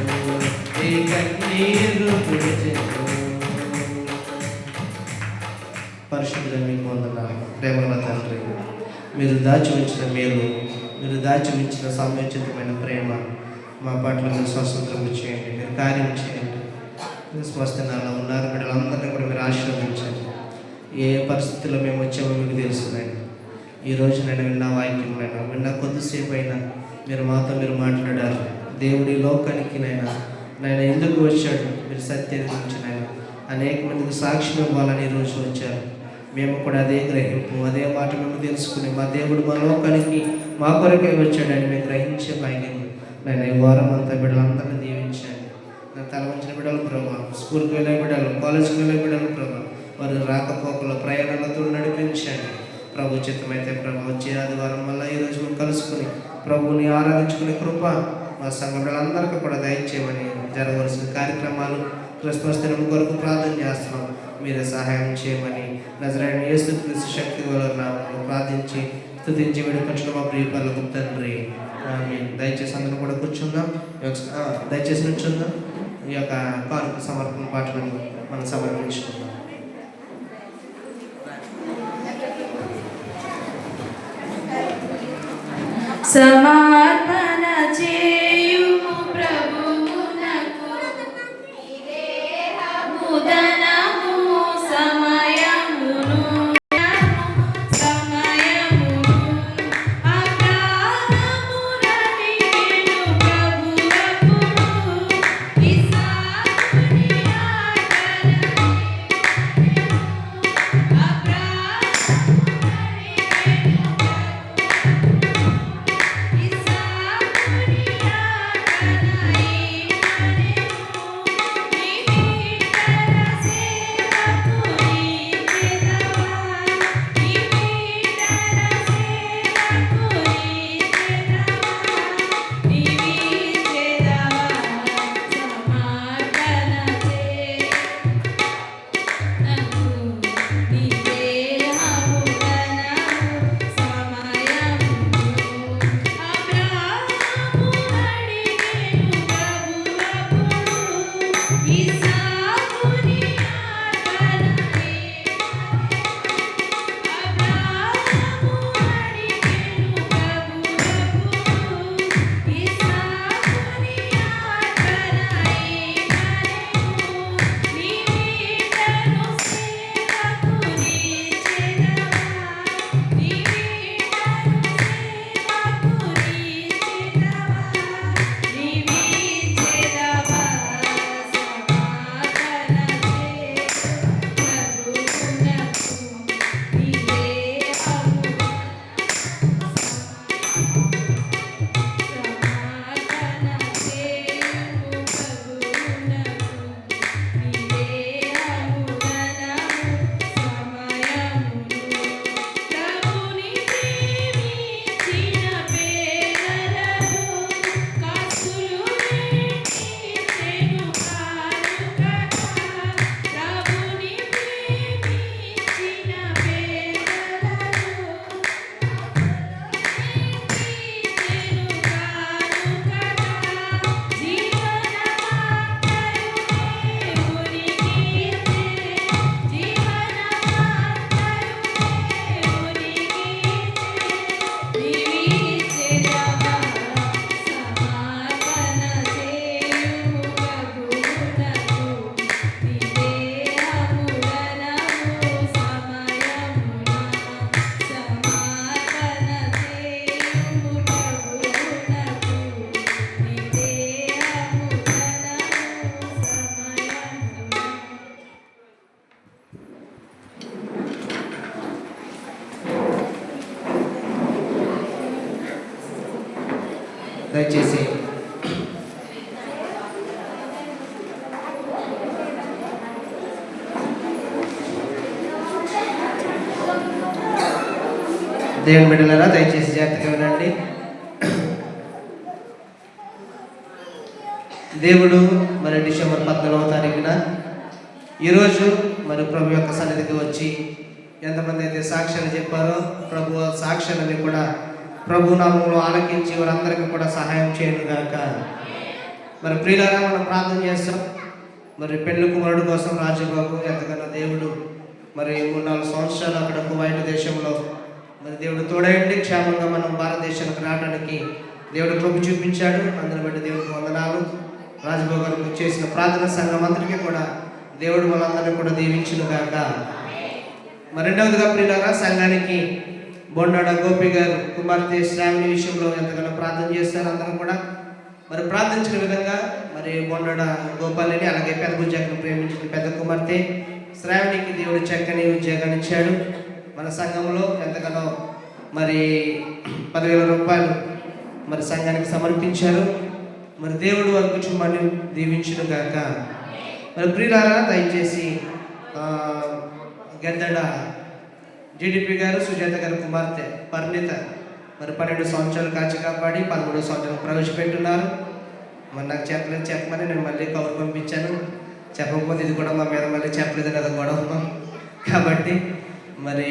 నీ కన్నీరు తుడిచెను. పరిశుద్ధుల మీకు వందనాలు ప్రేమల తండ్రి, మీరు దాచి ఉంచిన మేలు, మీరు దాచి ఉంచిన సమయోచితమైన ప్రేమ మా పట్ల మీరు స్వతంత్రం చేయండి, మీరు కార్యం చేయండి. స్వస్థనాల్లో ఉన్నారు బిడ్డలందరినీ కూడా మీరు ఆశీర్వదించండి. ఏ పరిస్థితుల్లో మేము వచ్చామో మీకు తెలుస్తున్నాయి. ఈరోజు నేను విన్న వాక్యం విన్న కొద్దిసేపు అయినా మీరు మాతో మీరు మాట్లాడారు. దేవుడి లోకానికి నేను ఎందుకు వచ్చాడు మీరు సత్యం గురించి అనేక మందికి సాక్ష్యం ఇవ్వాలని ఈరోజు వచ్చారు. మేము కూడా అదే గ్రహింపు, అదే మాట మేము తెలుసుకుని మా దేవుడు మా లోకానికి మా కొరకే వచ్చాడని మేము గ్రహించే భాగ్యం నేను ఈ వారం అంతా బిడ్డలందరినీ దీవించాను. నా తల వంచిన బిడ్డలు ప్రభావ, స్కూల్కి వెళ్ళే బిడ్డలు, కాలేజీకి వెళ్ళే బిడ్డలు ప్రభావ, వారు రాకపోకలు ప్రయాణాలతో నడిపించండి. ప్రభు చిత్తమైతే ప్రభు వచ్చే ఆదివారం వల్ల ఈరోజు మేము కలుసుకుని ప్రభుని ఆరాధించుకునే కృప మా సంఘ బిడ్డలందరికీ కూడా దయచేయమని జరగవలసిన కార్యక్రమాలు క్రిస్మస్ దినం కొరకు ప్రార్థన చేస్తున్నాం. మీరే సహాయం చేయమని నజరేయుడైన యేసుక్రీస్తు శక్తి వలన ప్రార్థించి స్తుతించి విడిపించడం మా ప్రియ పరలోక తండ్రి. ఆమేన్. దయచేసి అందరూ కూడా కూర్చుందాం, దయచేసి నుంచుందాం. ఈ యొక్క కానుక సమర్పణ పాటలను మనం సమర్పించుకుందాం. సమర్పణ చేయుము ప్రభువునకు ముదనము సమయమును అప్రాణముననేను ప్రభువప్పుడు ఇసాకుని ఆదరణి అప్రాణముననేను ప్రభువప్పుడు దయచేసి దేవుని బిడ్డలారా దయచేసి జాగ్రత్తగా వినండి. దేవుడు మరి డిసెంబర్ 14వ తారీఖున ఈరోజు మరి ప్రభు యొక్క సన్నిధికి వచ్చి ఎంతమంది అయితే సాక్ష్యాలు చెప్పారో ప్రభు సాక్ష్యాలని కూడా ప్రభు నామంలో ఆలకించి వారందరికీ కూడా సహాయం చేయను గాక. మరి ప్రియులారా మనం ప్రార్థన చేస్తాం. మరి పెళ్లి కుమారుడు కోసం రాజబాబు ఎంతగానో దేవుడు మరి 3-4 సంవత్సరాలు అక్కడ కువైట్ దేశంలో మరి దేవుడు తోడయండి క్షేమంగా మనం భారతదేశానికి రావడానికి దేవుడు కృప చూపించాడు. అందుని బట్టి దేవుడికి వందనాలు. రాజబాబు గారికి చేసిన ప్రార్థన సంఘం అందరికీ కూడా దేవుడు వాళ్ళందరినీ కూడా దీవించును గాక. మరి రెండవదిగా ప్రియులారా సంఘానికి బొండాడ గోపి గారు కుమార్తె శ్రావణి విషయంలో ఎంతగానో ప్రార్థన చేస్తారు. అందరూ కూడా మరి ప్రార్థించిన విధంగా మరి బొండాడ గోపాలని అలాగే పెద్ద ఉద్యోగం ప్రేమించిన పెద్ద కుమార్తె శ్రావణికి దేవుడు చక్కని ఉద్యోగాన్ని ఇచ్చాడు. మన సంఘంలో ఎంతగానో మరి 10,000 రూపాయలు మరి సంఘానికి సమర్పించారు. మరి దేవుడు వారి కుటుంబాన్ని దీవించును గాక. మరి ప్రియులారా దయచేసి గద్దడ జీడిపి గారు సుజాత గారి కుమార్తె పరిణిత మరి 12 సంవత్సరాలు కాచి కాపాడి 13 సంవత్సరాలు ప్రవేశపెట్టున్నారు. మరి నాకు చెప్పమని నేను మళ్ళీ కవర్ పంపించాను. చెప్పకపోతే ఇది కూడా మా మీద మళ్ళీ చెప్పలేదు కదా గొడవ. కాబట్టి మరి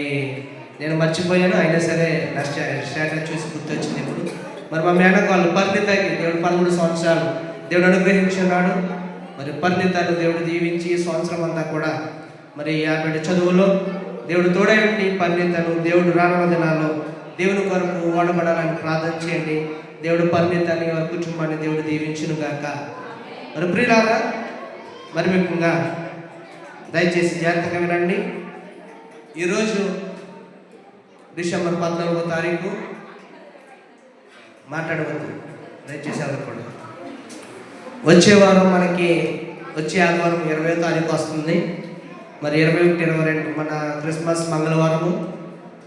నేను మర్చిపోయాను. అయినా సరే నా స్టేటస్ చూసి గుర్తొచ్చింది ఇప్పుడు. మరి మా మేనకాళ్ళు పరిణితకి దేవుడు 13 సంవత్సరాలు దేవుడు అనుగ్రహించున్నాడు. మరి పరిణితను దేవుడు దీవించి సంవత్సరం అంతా కూడా మరి 50 చదువులో దేవుడు తోడై ఉండి పరిణితను దేవుడు రానున్న దినాల్లో దేవుని కొరకు వాడబడాలని ప్రార్థన చేయండి. దేవుడు పరిణితని వారి కుటుంబాన్ని దేవుడు దీవించును గాక. మరి ప్రియులారా మరి ముఖ్యంగా దయచేసి జాగ్రత్తగా వినండి. ఈరోజు డిసెంబర్ 14వ తారీఖు మాట్లాడవద్దు దయచేసి ఎవరు కూడా. వచ్చే వారం మనకి వచ్చే ఆదివారం 20వ తారీఖు వస్తుంది. మరి 21, 22 మన క్రిస్మస్ మంగళవారము.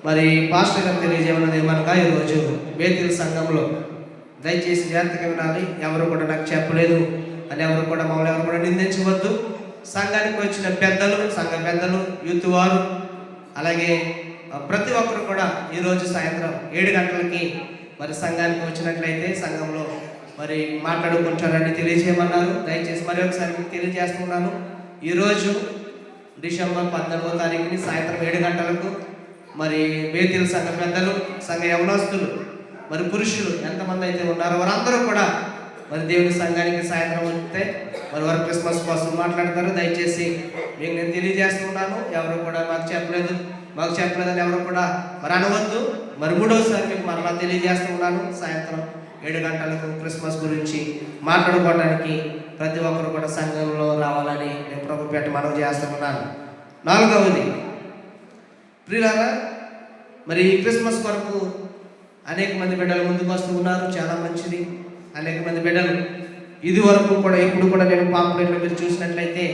మరి పాస్టర్ గారు తెలియజేయమన్నది ఏమనగా ఈరోజు బేతేలు సంఘంలో దయచేసి జాగ్రత్తగా వినాలి. ఎవరు కూడా నాకు చెప్పలేదు అని ఎవరు కూడా మమ్మల్ని ఎవరు కూడా నిందించవద్దు. సంఘానికి వచ్చిన పెద్దలు, సంఘ పెద్దలు, యూత్ వారు అలాగే ప్రతి ఒక్కరు కూడా ఈరోజు సాయంత్రం 7 గంటలకి మరి సంఘానికి వచ్చినట్లయితే సంఘంలో మరి మాట్లాడుకుంటారని తెలియజేయమన్నారు. దయచేసి మరి ఒకసారి మీకు తెలియజేస్తున్నాను. ఈరోజు డిసెంబర్ 14వ తారీఖుని సాయంత్రం 7 గంటలకు మరి బేతేలు సంఘ పెద్దలు, సంఘ యవనస్తులు, మరి పురుషులు ఎంతమంది అయితే ఉన్నారో వారందరూ కూడా మరి దేవుని సంఘానికి సాయంత్రం వస్తే మరి వారు క్రిస్మస్ కోసం మాట్లాడతారు. దయచేసి మీకు నేను తెలియజేస్తున్నాను. ఎవరు కూడా మాకు చెప్పలేదని ఎవరు కూడా మరి అనవద్దు. మరి 3వసారి మీకు మరలా తెలియజేస్తున్నాను. సాయంత్రం 7 గంటలకు క్రిస్మస్ గురించి మాట్లాడుకోవడానికి ప్రతి ఒక్కరు కూడా సంఘంలో రావాలని నేను ప్రభు పెట్టి మనవి చేస్తున్నాను. 4వది ప్రియులారా మరి క్రిస్మస్ కొరకు అనేక మంది బిడ్డలు ముందుకు వస్తూ ఉన్నారు. చాలా మంచిది. అనేక మంది బిడ్డలు ఇది వరకు కూడా ఎప్పుడు కూడా నేను పాంప్లెట్లో మీరు చూసినట్లయితే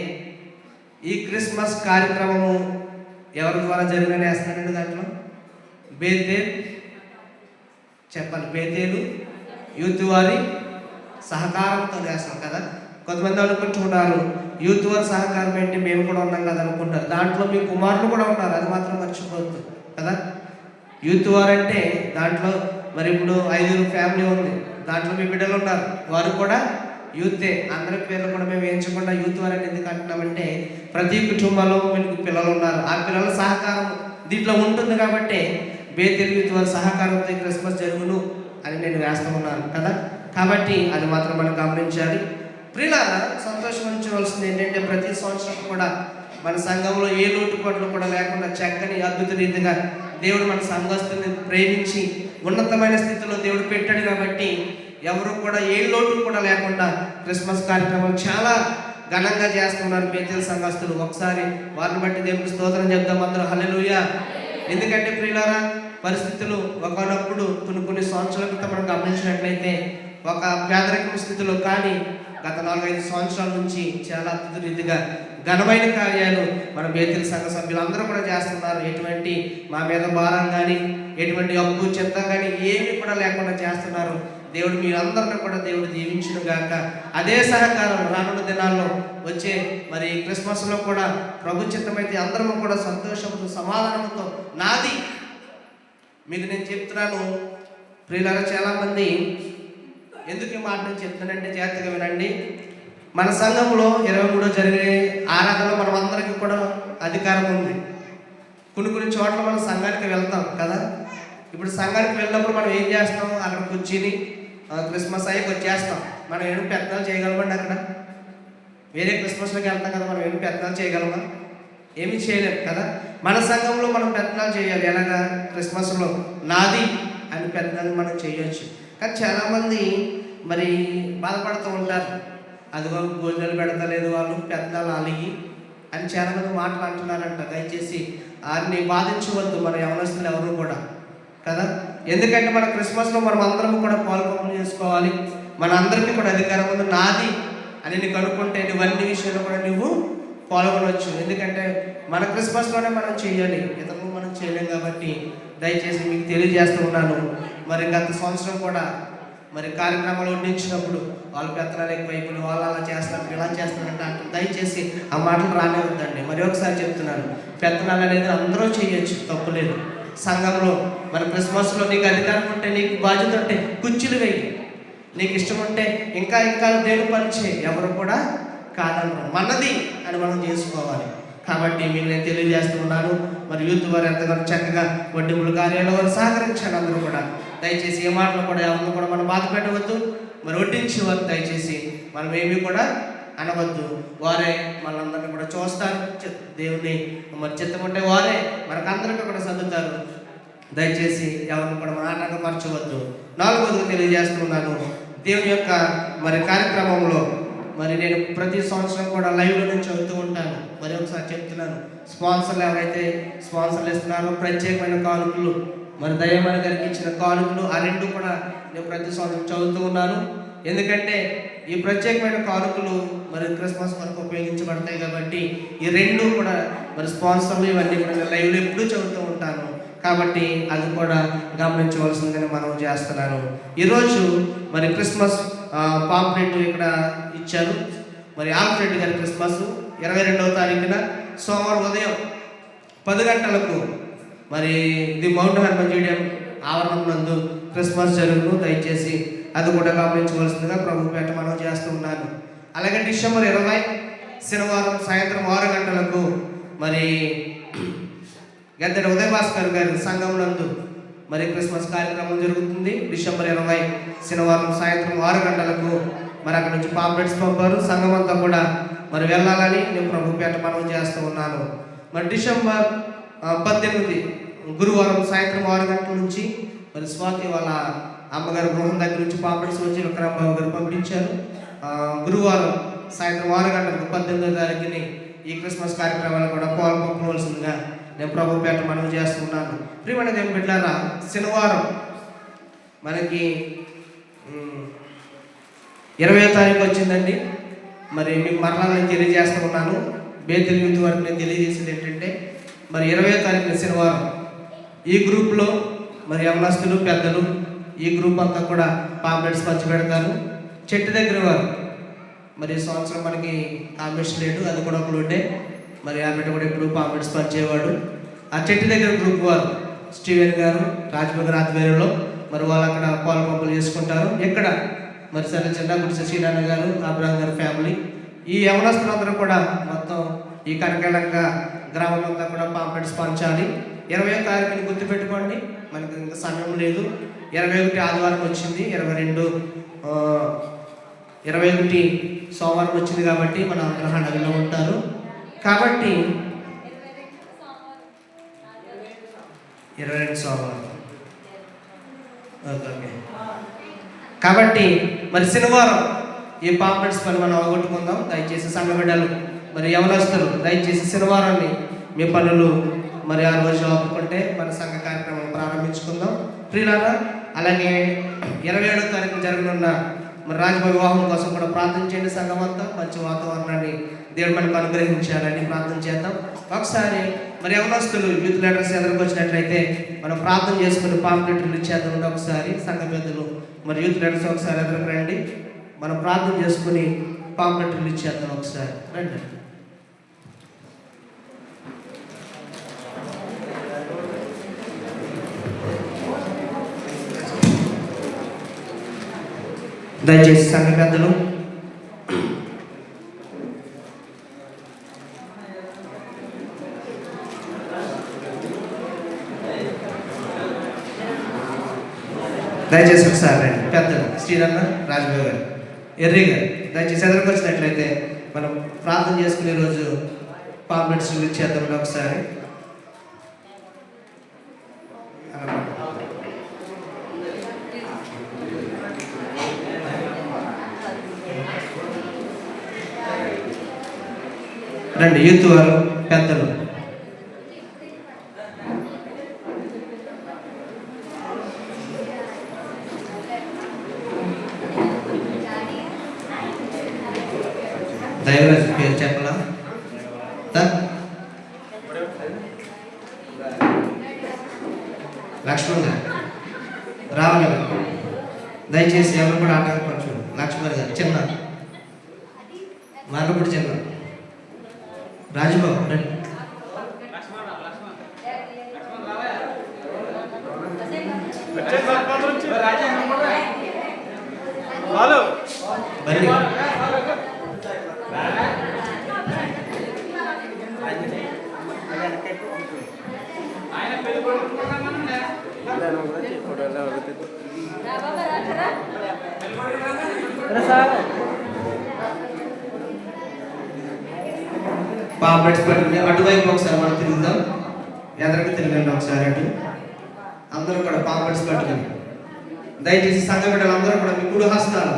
ఈ క్రిస్మస్ కార్యక్రమము ఎవరి ద్వారా జరిగిన వేస్తున్నానండి. దాంట్లో బేతేల్ చెప్పాలి, బేతేలు యూత్ వారి సహకారంతో వేస్తాం కదా. కొంతమంది అనుకుంటున్నారు యూత్ వారి సహకారం ఏంటి, మేము కూడా ఉన్నాం కదా అనుకుంటారు. దాంట్లో మీ కుమారులు కూడా ఉన్నారు, అది మాత్రం మర్చిపోవద్దు కదా. యూత్ వారు అంటే దాంట్లో మరి ఇప్పుడు 5 ఫ్యామిలీ ఉంది, దాంట్లో మీ బిడ్డలు ఉన్నారు, వారు కూడా యూతే. అందరి పేర్లు కూడా మేము ఎంచకుండా యూత్ వారిని ఎందుకు అంటున్నామంటే ప్రతి కుటుంబంలో మీకు పిల్లలు ఉన్నారు. ఆ పిల్లల సహకారం దీంట్లో ఉంటుంది కాబట్టి బేతేలు యూత్ వారి సహకారంతో క్రిస్మస్ జరుగును అని నేను వేస్తూ ఉన్నాను కదా. కాబట్టి అది మాత్రం మనం గమనించాలి. ప్రియులారా సంతోషించవలసింది ఏంటంటే ప్రతి సంవత్సరం కూడా మన సంఘంలో ఏ లోటుపాట్లు కూడా లేకుండా చక్కని అద్భుత రీతిగా దేవుడు మన సంఘస్థుల్ని ప్రేమించి ఉన్నతమైన స్థితిలో దేవుడు పెట్టాడు. కాబట్టి ఎవరు కూడా ఏ లోటు కూడా లేకుండా క్రిస్మస్ కార్యక్రమం చాలా ఘనంగా చేస్తున్నారు బేతేలు సంఘస్థులు. ఒకసారి వారిని బట్టి దేవుడికి స్తోత్రం చెప్దాం అందరూ హల్లెలూయా. ఎందుకంటే ప్రియులారా పరిస్థితులు ఒకనప్పుడు కొన్ని సంవత్సరాల క్రితం మనం గమనించినట్లయితే ఒక పేదరికం స్థితిలో కానీ గత 4-5 సంవత్సరాల నుంచి చాలా అద్భుత రీతిగా ఘనమైన కార్యాలు మన బేతెల్ సంఘ సభ్యులందరూ కూడా చేస్తున్నారు. ఎటువంటి మా మీద భారం కానీ, ఎటువంటి అప్పు చెత్త కానీ ఏమి కూడా లేకుండా చేస్తున్నారు. దేవుడు మీరందరిని కూడా దేవుడు దీవించును గాక. అదే సహకారం రానున్న దినాల్లో వచ్చే మరి క్రిస్మస్లో కూడా ప్రభు చిత్తమైతే అందరము కూడా సంతోషంతో సమాధానంతో నాది. మీకు నేను చెప్తున్నాను ప్రియులారా, చాలామంది ఎందుకు ఈ మాట నేను చెప్తున్నానంటే జాగ్రత్తగా వినండి. మన సంఘంలో 23 జరిగే ఆరాధనలో మనం అందరికీ కూడా అధికారం ఉంది. కొన్ని చోట్ల మనం సంఘానికి వెళ్తాం కదా. ఇప్పుడు సంఘానికి వెళ్ళినప్పుడు మనం ఏం చేస్తాం, అక్కడ కూర్చుని క్రిస్మస్ అయ్యి వచ్చేస్తాం. మనం ఏమి పెద్దలు చేయగలమండి? అక్కడ వేరే క్రిస్మస్లోకి వెళ్తాం కదా, మనం ఏమి పెద్దలు చేయగలమా? ఏమి చేయలేము కదా. మన సంఘంలో మనం పెద్దలు చేయాలి. ఎలాగా? క్రిస్మస్లో నాది అని పెద్దలు మనం చేయొచ్చు. కానీ చాలామంది మరి బాధపడుతూ ఉంటారు, అదిగో భోజనాలు పెడతలేదు వాళ్ళు, పెద్దలు అలిగి అని చాలామంది మాటలు అంటున్నారంట. దయచేసి వారిని బాధించవద్దు మన యవనస్తులు ఎవరు కూడా కదా. ఎందుకంటే మన క్రిస్మస్లో మనం అందరం కూడా పాల్గొనలు చేసుకోవాలి. మన అందరికీ కూడా అధికారం ఉంది. నాది అని నీకు అనుకుంటే నువ్వు అన్ని విషయాల్లో కూడా నువ్వు పాల్గొనవచ్చు. ఎందుకంటే మన క్రిస్మస్లోనే మనం చేయాలి, ఇతరులు మనం చేయలేం కాబట్టి దయచేసి మీకు తెలియజేస్తూ ఉన్నాను. మరి గత సంవత్సరం కూడా మరి కార్యక్రమాలు వడ్డించినప్పుడు వాళ్ళు పెత్తనాలు ఎక్కువైపోయి వాళ్ళు అలా చేస్తున్నారు ఇలా చేస్తున్నారంటే అంటే దయచేసి ఆ మాటలు రానివద్దండి. మరి ఒకసారి చెప్తున్నాను, పెత్తనాలు అనేది అందరూ చేయొచ్చు, తప్పులేదు. సంఘంలో మన క్రిస్మస్లో నీకు అధికారం ఉంటే, నీకు బాధ్యత ఉంటే కుర్చీలు వేయి, నీకు ఇష్టం ఉంటే ఇంకా దేవుని పని చేయి, ఎవరు కూడా కాదన్నారు. మనది అని మనం చేసుకోవాలి. కాబట్టి మీకు నేను తెలియజేస్తున్నాను. మరి యూత్ వారు ఎంతగానో చక్కగా వడ్డింపుల కార్యాలయం వారు సహకరించాలి. అందరూ కూడా దయచేసి ఏ మాటలు కూడా ఎవరిని కూడా మనం బాధ పెట్టవద్దు. మరి వడ్డించేవారు దయచేసి మనం ఏమీ కూడా అనవద్దు. వారే మనందరినీ కూడా చూస్తారు. దేవుని మరి చిత్తం ఉంటే వారే మనకందరికీ కూడా సర్దుతారు. దయచేసి ఎవరిని కూడా మన ఆటంకం మర్చవద్దు. 4వది తెలియజేస్తున్నాను, దేవుని యొక్క మరి కార్యక్రమంలో మరి నేను ప్రతి సంవత్సరం కూడా లైవ్లో నేను చదువుతూ ఉంటాను. మరి ఒకసారి చెప్తున్నాను, స్పాన్సర్లు ఎవరైతే స్పాన్సర్లు ఇస్తున్నారో ప్రత్యేకమైన కానుకలు, మరి దయ్యమని గారికి ఇచ్చిన కానుకలు, ఆ రెండు కూడా నేను ప్రతి సంవత్సరం చదువుతూ ఉన్నాను. ఎందుకంటే ఈ ప్రత్యేకమైన కానుకలు మరి క్రిస్మస్ వరకు ఉపయోగించబడతాయి కాబట్టి ఈ రెండు కూడా మరి స్పాన్సర్లు ఇవన్నీ కూడా నేను లైవ్లో ఎప్పుడూ చదువుతూ ఉంటాను. కాబట్టి అది కూడా గమనించవలసిందని మనం చేస్తున్నాను. ఈరోజు మరి క్రిస్మస్ పాంప్లెట్ ఇక్కడ ఇచ్చారు. మరి ఆల్ఫ్రెడ్ గారి క్రిస్మస్ 22వ తారీఖున సోమవారం ఉదయం 10 గంటలకు మరి ఇది మౌంట్ హర్మజీడియం ఆవరణం నందు క్రిస్మస్ జరుగును. దయచేసి అది కూడా గమనించవలసిందిగా ప్రభుపేట మనం చేస్తున్నాను. అలాగే డిసెంబర్ 20 శనివారం సాయంత్రం 6 గంటలకు మరి గద్దెడ ఉదయ భాస్కర్ గారి సంఘం నందు మరి క్రిస్మస్ కార్యక్రమం జరుగుతుంది. డిసెంబర్ 20 శనివారం సాయంత్రం 6 గంటలకు మరి అక్కడ నుంచి పాంప్లెట్స్ పంపారు. సంఘం అంతా కూడా మరి వెళ్ళాలని నేను ప్రభుపేట మనం చేస్తూ ఉన్నాను. మరి డిసెంబర్ 18 గురువారం సాయంత్రం 6 గంటల నుంచి మరి స్వాతి వాళ్ళ అమ్మగారి గృహం దగ్గర నుంచి పాంప్లెట్స్ వచ్చి విక్రమబాబు గారు పంపించారు. గురువారం సాయంత్రం 6 గంటలకు 18వ తారీఖుని ఈ క్రిస్మస్ కార్యక్రమాలు కూడా పాల్గొనవలసిందిగా నేను ప్రభుపేట మనం చేస్తున్నాను. ప్రియమైన దేవుని బిడ్డలారా, శనివారం మనకి 20వ తారీఖు వచ్చిందండి. మరి మీకు మరలా నేను తెలియజేస్తూ ఉన్నాను. బేతెల్ యూత్ వరకు నేను తెలియజేసేది ఏంటంటే మరి 20వ తారీఖున శనివారం ఈ గ్రూప్లో మరి యవనస్తులు పెద్దలు ఈ గ్రూప్ అంతా కూడా పాంప్లెట్స్ పంచిపెడతారు. చెట్టు దగ్గర వారు మరి ఈ సంవత్సరం మనకి కాంబినేషన్ లేదు, అది కూడా ఒక లోటే. మరి ఆ బిడ్డ కూడా ఇప్పుడు పాంప్లెట్స్ పంచేవాడు. ఆ చెట్టు దగ్గర గ్రూప్ వారు స్టీవెన్ గారు రాజబాబు ఆధ్వర్యంలో మరి వాళ్ళు అక్కడ పాలు పంపులు చేసుకుంటారు. ఎక్కడ మరి సరే చిన్న గుడిసె శ్రీనారాయణ గారు అబ్రాహం గారి ఫ్యామిలీ ఈ యవనస్తులందరూ కూడా మొత్తం ఈ కనకలంక గ్రామం అంతా కూడా పాంప్లెట్స్ పంచాలి. 20వ తారీఖుని గుర్తుపెట్టుకోండి, మనకి ఇంకా సమయం లేదు. 21 ఆదివారం వచ్చింది, 21 సోమవారం వచ్చింది కాబట్టి మన అందరూ హడవిలో ఉంటారు. కాబట్టి 22 సోమవారం ఓకే. కాబట్టి మరి శనివారం ఈ పాంప్లెట్స్ పని మనం అవగొట్టుకుందాం. దయచేసి సంఘ బిడ్డలు మరి యవనస్తులు దయచేసి శనివారాన్ని మీ పనులు మరి ఆ రోజు ఆపుకుంటే మన సంఘ కార్యక్రమం ప్రారంభించుకుందాం. ప్రియులారా, అలాగే 27వ తారీఖు జరగనున్న మరి రాజబాబు వివాహం కోసం కూడా ప్రార్థన చేయండి. సంఘం అంతా మంచి వాతావరణాన్ని దేవుడు మనకు అనుగ్రహించాలని ప్రార్థన చేద్దాం. ఒకసారి మరి యవనస్తులు యూత్ లీడర్స్ ఎదురుకు వచ్చినట్లయితే మనం ప్రార్థన చేసుకుని పాంప్లెట్లు ఇచ్చేద్దాం. ఒకసారి సంఘ పెద్దలు మరి యూత్ లీడర్స్ ఒకసారి ఎదురుకు రండి. మనం ప్రార్థన చేసుకుని పాంప్లెట్లు ఇచ్చేద్దాం. ఒకసారి రండి. దయచేసి సంఘ పెద్దలు దయచేసి ఒకసారి రండి. పెద్దలు శ్రీరన్న, రాజబాబు గారు, ఎర్రి గారు దయచేసి ఎదురుకు వచ్చినట్లయితే మనం ప్రార్థన చేసుకునే రోజు పాంప్లెట్స్ ఇచ్చేద్దాం. ఒకసారి రండి. యూత్ వారు, పెద్దలు దైవరాజు పేరు చెప్పలా? లక్ష్మణ్ గారు రావాలి గారు దయచేసి ఎవరు కూడా ఆటంకపరచు. లక్ష్మణ్ గారు చిన్న వాళ్ళు కూడా చిన్న రాజబాబు రండి. బన్నీ పాంప్లెట్స్ పట్టుకుని అటువైపు ఒకసారి మనం తిరుగుదాం. ఎదరికి తిరగండి ఒకసారి అటు. అందరూ కూడా పాంప్లెట్స్ పట్టుకుని దయచేసి సంఘ బిడ్డలు అందరూ కూడా మీ కుడి హస్తాలు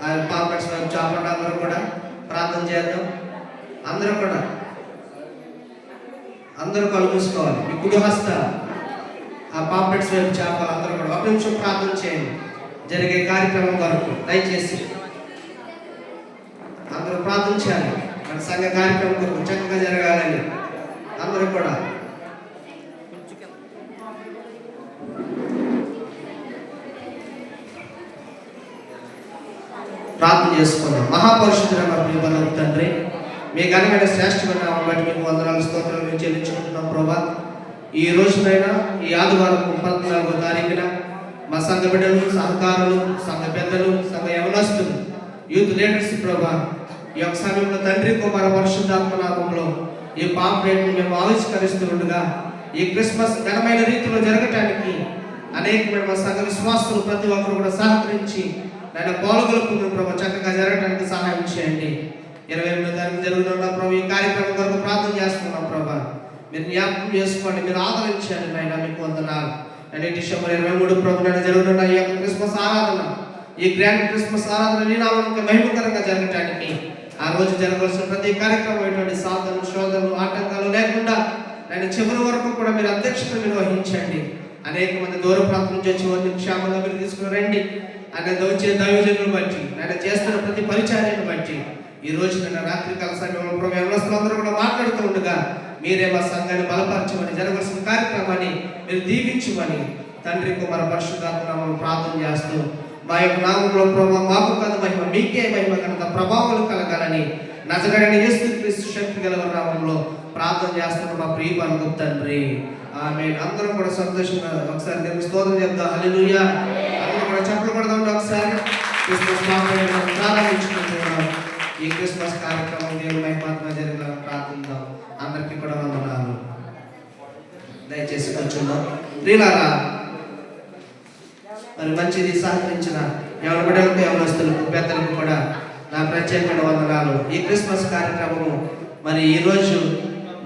ఆ పాంప్లెట్స్ వైపు చాపండి. అందరూ కూడా ప్రార్థన చేద్దాం. అందరూ కళ్ళు మూసుకోవాలి. మీ కుడి హస్తాలు ఆ పాంప్లెట్స్ వైపు చాపాలి. అందరూ కూడా ఒక నిమిషం ప్రార్థన చేయండి జరిగే కార్యక్రమం వరకు. దయచేసి అందరూ ప్రార్థన చేయాలి. మన సంఘ కార్యక్రమం కొరకు చక్కగా జరగాలని అందరూ కూడా ప్రార్థన చేసుకున్నాం. మహాపరిశుద్ధుడైన ప్రియమైన తండ్రి, మీ ఘనమైన శ్రేష్టమైన నామమును బట్టి మీకు వందనాలు స్తోత్రాలు మేము చెల్లించుకుంటున్నాం ప్రభా. ఈ రోజునైనా ఈ ఆదివారం 14వ తారీఖున మా సంఘ బిడ్డలు, సహకారులు, సంఘ పెద్దలు, సంఘ యవనస్తులు, యూత్ లీడర్స్ ప్రభా ఈ యొక్క సమయంలో తండ్రి కుమార పరిశుద్ధాత్మ నామములో ఈ పాంప్లెట్ని మేము ఆవిష్కరిస్తూ ఉండగా ఈ క్రిస్మస్ ఘనమైన రీతిలో జరగటానికి అనేకమైన మా సంఘ విశ్వాసులు ప్రతి ఒక్కరు కూడా సహకరించి ఆయన పాల్గొలుపుకున్న ప్రభు చక్కగా జరగడానికి సహాయం చేయండి. 28వ తారీఖు జరుగుతున్న ప్రభు ఈ కార్యక్రమం కొరకు ప్రార్థన చేస్తున్నాం ప్రభా. మీరు జ్ఞాపకం చేసుకోండి, మీరు ఆదరించండి నాయన. మీకు వందనాలు. అండ్ డిసెంబర్ 23 ప్రభు నాయన జరుగుతున్న ఈ యొక్క క్రిస్మస్ ఆరాధన, ఈ గ్రాండ్ క్రిస్మస్ ఆరాధన నీ నామానికి మహిమకరంగా జరగటానికి ఆ రోజు జరగవలసిన ప్రతి కార్యక్రమం ఎటువంటి సాధనలు, శోధనలు, ఆటంకాలు లేకుండా నేను చివరి వరకు కూడా మీరు అధ్యక్షతను నిర్వహించండి. అనేక మంది దూర ప్రాంతం నుంచి వచ్చి వారిని క్షేమంగా మీరు తీసుకుని రండి. ఆయన వచ్చే దైవజనులను బట్టి, ఆయన చేస్తున్న ప్రతి పరిచర్యను బట్టి ఈ రోజు నిన్న రాత్రికాల సమయంలో ప్రభు యవనస్తులందరూ కూడా మాట్లాడుతూ ఉండగా మీరే మా సంఘాన్ని బలపరచమని, జరగవలసిన కార్యక్రమాన్ని మీరు దీవించమని తండ్రి కుమార పరిశుద్ధాత్మ నామములో ప్రార్థన చేస్తూ మా యొక్క నామంలో ప్రభు మాకు కాదు మహిమ, మీకే మహిమ కనుక ప్రభావాలు కలగాలని నజరేయుడైన యేసుక్రీస్తు శక్తి గల నామములో ప్రార్థన చేస్తున్న మా ప్రియ పరమ తండ్రి, ఆమేన్. అందరం కూడా సంతోషంగా ఒకసారి దేవునికి స్తోత్రం చెప్దాం. హల్లెలూయా. అందరూ కూడా చప్పట్లు కొడదాం. ఒకసారి క్రిస్మస్ ప్రారంభించుకుంటున్నాం. ఈ క్రిస్మస్ కార్యక్రమం దేవుని మహిమాత్మ జరిగిన ప్రార్థిద్దాం. అందరికీ కూడా వందనాలు. దయచేసి కూర్చుందాం. ప్రియులారా, మరి మంచిది సహకరించిన ఎవరి బిడ్డలకు, యవనస్తులకు, పెద్దలకు కూడా నా ప్రత్యేకమైన వందనాలు. ఈ క్రిస్మస్ కార్యక్రమము మరి ఈరోజు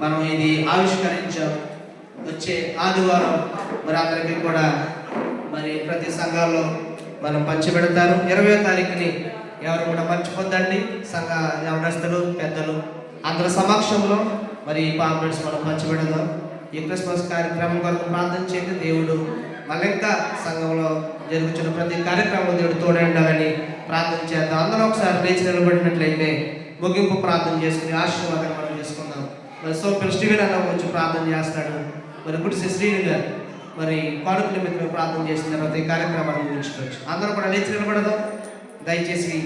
మనం ఇది ఆవిష్కరించాం. వచ్చే ఆదివారం మరి అందరికీ కూడా మరి ప్రతి సంఘాల్లో మనం పంచిపెడతారు. 20వ తారీఖుని ఎవరు కూడా మర్చిపోద్దండి. సంఘ యవనస్తులు, పెద్దలు అందరి సమక్షంలో మరి ఈ పాంప్లెట్స్ మనం పంచిపెడదాం. ఈ క్రిస్మస్ కార్యక్రమం కొరకు ప్రార్థన చేయండి. దేవుడు మళ్ళీ ఇంకా సంఘంలో జరుగుతున్న ప్రతి కార్యక్రమంలో దేవుడు తోడండాలని ప్రార్థన చేద్దాం. అందరూ ఒకసారి లేచి నిలబడినట్లయితే ముగింపు ప్రార్థన చేసుకుని ఆశీర్వాదం మనం చేసుకుందాం. మరి సోపర్ స్టీవెన్ అన్న వచ్చి ప్రార్థన చేస్తాడు. మరి గుడిసి శ్రీని గారు మరి కానుక నిమిత్తం ప్రార్థన చేసిన తర్వాత ఈ కార్యక్రమాన్ని ముగించుకోవచ్చు. అందరూ కూడా లేచి నిలబడదాం. దయచేసి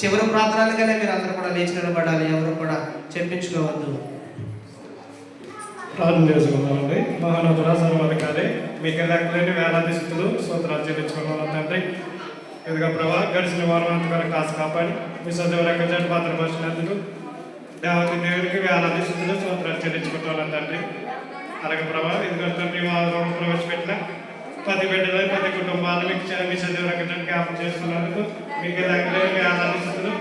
చివరి ప్రార్థనలుగానే మీరు అందరూ కూడా లేచి నిలబడాలి. ఎవరు కూడా చెప్పించుకోవద్దు. ప్రార్థన చేసుకుందామండి. మహానతుడ సర్వాధికారి మీకు లెక్కలేని వేలాది స్థితులు స్తోత్రాలు చెల్లించుకున్నాం తండ్రి. ఇదిగా ప్రభా గడిచిన వారం అంతగా కాసు కాపాడి మీ సజీవ రక్షణ భద్రపరిచినందుకు దేవతి దేవునికి వేలాది స్థితులు స్తోత్రాలు చెల్లించుకుంటున్నాం తండ్రి. అలాగే ప్రభా ఇదిగా తండ్రి ప్రవేశపెట్టిన ప్రతి బిడ్డలు ప్రతి కుటుంబాలను మీకు మీ సజీవ రక్షణ జ్ఞాపకం చేసుకున్నందుకు మీకు లెక్కలేని వేలాది స్థితులు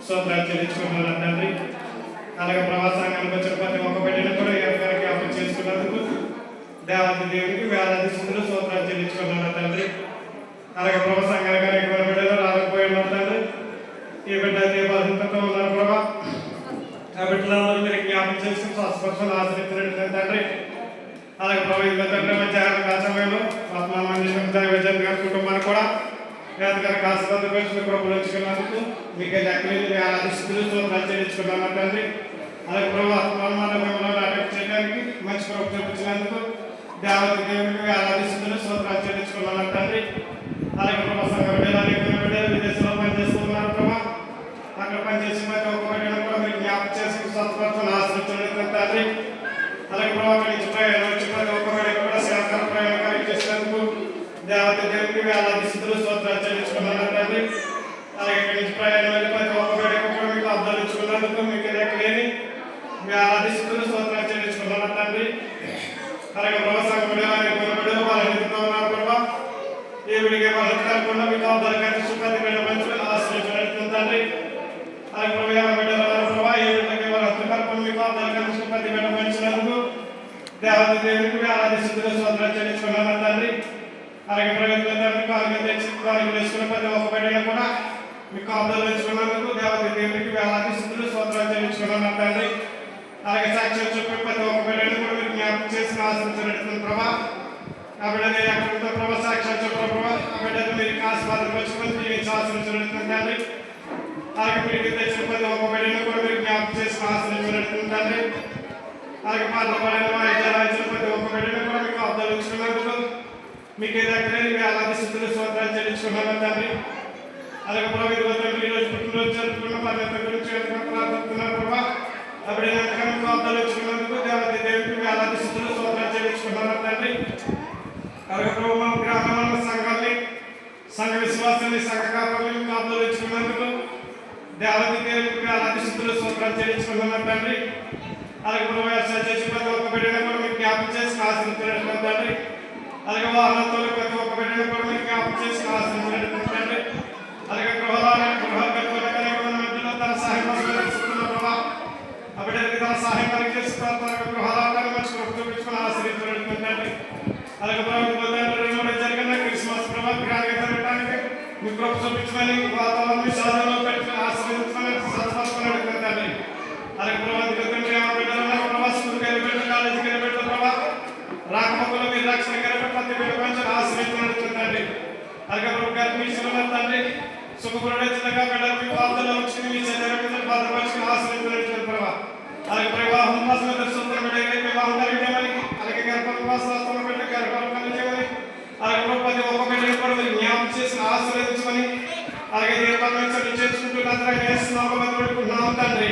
స్తోత్రాలు చెల్లించుకుంటున్నాం తండ్రి. అలాగే ప్రవాసాంగానికి వచ్చిన ప్రతి ఒక్క బిడ్డను కూడా ఎవరికి అప్పు చేసుకున్నందుకు దేవతి దేవునికి వేలాది స్థితులు స్తోత్రాలు చెల్లించుకున్నాను తండ్రి. అలాగే ప్రవాసాంగానికి అనేక బిడ్డలు రాకపోయి ఉన్నారు తండ్రి. ఈ బిడ్డ దీపాలతో ఉన్నారు ప్రభా. ఆ బిడ్డలందరూ మీరు జ్ఞాపకం చేసి స్వస్పర్శలు ఆశ్రయించినట్టు తండ్రి. అలాగే ప్రభు ఇంత తండ్రి మధ్యాహ్న కాచమేలు విజయ్ గారి కుటుంబాన్ని కూడా వేదగారి కాసుపత్రి పరిస్థితి ప్రభులు వచ్చుకున్నందుకు మీకు లెక్కలేని వేలాది స్థితులు స్తోత్రాలు చెల్లించుకున్నాను తండ్రి. అలాగే ప్రభు అటాక్ చేయడానికి మంచి ప్రభు చూపించినందుకు దేవత దేవునికి వేలాది స్థితులు స్తోత్రాలు చెల్లించుకున్నాను తండ్రి. అలాగే ప్రభు సంఘ విదేశంలో పనిచేస్తున్నారు ప్రభా. అక్కడ పనిచేసి ప్రతి ఒక్క బిడ్డను కూడా మీరు జ్ఞాపకం చేసి స్వస్థపరచని ఆశ్రయించడం తండ్రి. అలాగే ప్రభు అక్కడి నుంచి ప్రయాణం వచ్చి ప్రతి ఒక్క బిడ్డకు కూడా సేవకర ప్రయాణం చేసినందుకు దేవత దేవునికి వేలాది స్థితులు స్తోత్రాలు చెల్లించుకున్నాను తండ్రి. అలాగే ఇక్కడి నుంచి ప్రయాణం వెళ్ళి ప్రతి ఒక్క బిడ్డకు కూడా మీకు అర్థాలు ఇచ్చుకున్నందుకు మీకు లెక్కలేని వేలాది స్థితులు స్తోత్రాలు చెల్లించుకున్నాను తండ్రి. అలాగే ప్రవాసాంగ బిడ్డలు వాళ్ళ ఇంటితో ఉన్నారు ప్రభా. ఏ విడిగా వాళ్ళకి కాకుండా మీకు అర్థాలు కలిసి ప్రతి బిడ్డ మంచిగా ఆశ్రయించడం తండ్రి. అలాగే ప్రభు బిడ్డలు ప్రభా ఏ విడిగా వాళ్ళ హస్తకల్పన మీకు అర్థాలు కలిసి ప్రతి బిడ్డ మంచినందుకు దేవత దేవునికి వేలాది స్థితులు స్తోత్రాలు చెల్లించుకున్నాను తండ్రి. అలాగే ప్రభుత్వం కాలుగా తెచ్చి కాలుగా వేసుకున్న ప్రతి ఒక్క బిడ్డను కూడా మీకు అర్థాలు తెచ్చుకున్నందుకు దేవత దేవునికి వేలాది స్థితులు స్తోత్రాలు చెల్లించుకున్నాను తండ్రి. అలాగే సాక్ష్యం చెప్పి ప్రతి ఒక్క బిడ్డను కూడా మీరు జ్ఞాపకం చేసి ఆశ్రయించినట్టు ప్రభా. ఆ బిడ్డ నేను ఎక్కడ ప్రభా సాక్ష్యం చెప్పిన ప్రభా ఆ బిడ్డను మీరు ఆశీర్వాదం వచ్చుకొని ఆశ్రయించినట్టు తండ్రి. అలాగే మీకు తెచ్చిన ప్రతి ఒక్క బిడ్డను కూడా మీరు జ్ఞాపకం చేసి ఆశ్రయించినట్టు తండ్రి. అలాగే పాటలు పడిన వాయిద్యాలు ప్రతి ఒక్క బిడ్డను కూడా మీకు అర్థాలు ఇచ్చుకున్నందుకు మీకు దగ్గర వేలాది స్థితులు స్తోత్రాలు చెల్లించుకున్నాను తండ్రి. అలాగే ప్రభు ఈరోజు పుట్టినరోజు జరుపుకున్న పద్ధతి గురించి ప్రార్థిస్తున్నారు ప్రభా. అప్పుడు ఎంతగానో మీకు అర్థాలు ఇచ్చుకున్నందుకు దేవత దేవునికి వేలాది స్థితులు స్తోత్రాలు చెల్లించుకున్నాను తండ్రి. అలాగే ప్రభు మా గ్రామంలో సంఘాన్ని సంఘ విశ్వాసాన్ని సంఘ కాపాలని మీకు అర్థాలు ఇచ్చుకున్నందుకు దేవత దేవునికి వేలాది స్థితులు స్తోత్రాలు చెల్లించుకున్నాను తండ్రి. అలాగే ప్రభు చేసి ప్రతి ఒక్క బిడ్డను కూడా మీకు జ్ఞాపకం చేసి ఆశ్రయించినట్టు తండ్రి. అలాగే వాహనంతో ప్రతి ఒక్క బిడ్డను కూడా మీరు జ్ఞాపకం చేసి ఆశ్రయించినట్టు తండ్రి. అలాగే గృహాలు మధ్యలో తన సహాయం ప్రభావ ఆ బిడ్డలకి తన సహాయం కలిగి చేసి గృహాలను మంచి చూపించుకుని ఆశ్రయించినట్టు తండ్రి. అలాగే ప్రభుత్వం జరిగిన క్రిస్మస్ ప్రభావ గ్రాండ్గా జరగడానికి మీ కృప చూపించమని వాతావరణం విషయాలలో పెట్టి ఆశ్రయించమని సత్పరచుకున్నట్టు తండ్రి. అలాగే స్కూల్కి వెళ్ళిపెట్టు కాలేజీకి వెళ్ళిపెట్టు ప్రభావ రాకపోకలు మీరు రక్షణ కలిపి ప్రతి బిడ్డ కొంచెం ఆశ్రయించినట్టు తండ్రి. అలాగే ప్రభు గారి మీ శివుల తండ్రి సుఖపడేగా బిడ్డలు మీ వార్తలో వచ్చి మీ శరీరం భద్రపరిచి ఆశ్రయించినట్టు ప్రభావ. అలాగే వివాహం కోసం వివాహం కలిగేమని అలాగే గర్భవాసం బిడ్డ గర్భాలు కలిగేమని అలాగే ప్రతి ఒక్క బిడ్డను కూడా మీరు జ్ఞాపకం చేసి ఆశ్రయించమని అలాగే దీపాలను చేసుకుంటూ పెట్టుకుంటున్నాం తండ్రి.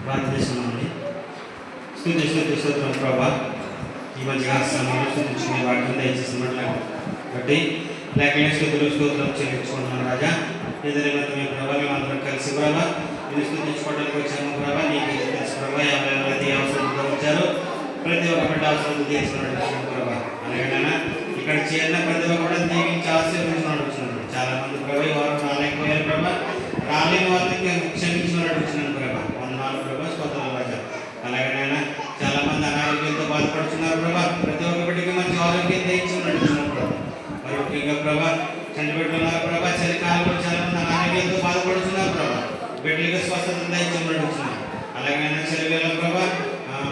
భారతదేశంలోని స్తోత్రం ప్రభా. ఈ మధ్య సమయంలో స్థుతించుకునే వాటిని దయచేసినట్లు బట్టి లేఖన స్తోత్రం చెల్లించుకుంటున్నాను రాజా. ఏదైనా మీ ప్రభావ మేమందరం కలిసి ప్రభా నేను స్థుతించుకోవడానికి వచ్చాము ప్రభా. నీకు తెలుసు ప్రభా ఎవరైతే అవసరంగా వచ్చారో ప్రతి ఒక్క బిడ్డ అవసరం తీర్చుకున్నట్టు ప్రభా. అలాగే ఇక్కడ చేరిన ప్రతి ఒక్క కూడా దీవించి ఆశీర్వదించినట్టు చాలా మంది ప్రభా వారు రాలేకపోయారు ప్రభా. రాలేని వారికి క్షమించినట్టు వచ్చినాను ప్రభా. వందనాలు ప్రభా. స్తోత్రాలు రాజా. అలాగే నాయన చాలా మంది అనారోగ్యంతో బాధపడుతున్నారు ప్రభా. ప్రతి ఒక్క బిడ్డకి మంచి ఆరోగ్యం దయచుకున్నట్టు ప్రభా. మరి ముఖ్యంగా ప్రభా చనిపెట్టున్నారు ప్రభా. చలికాలంలో చాలా మంది అనారోగ్యంతో బాధపడుతున్నారు ప్రభా. బిడ్డలకు స్వస్థత దయచేయమని అడుగుతున్నాను. అలాగే చలివేళ ప్రభా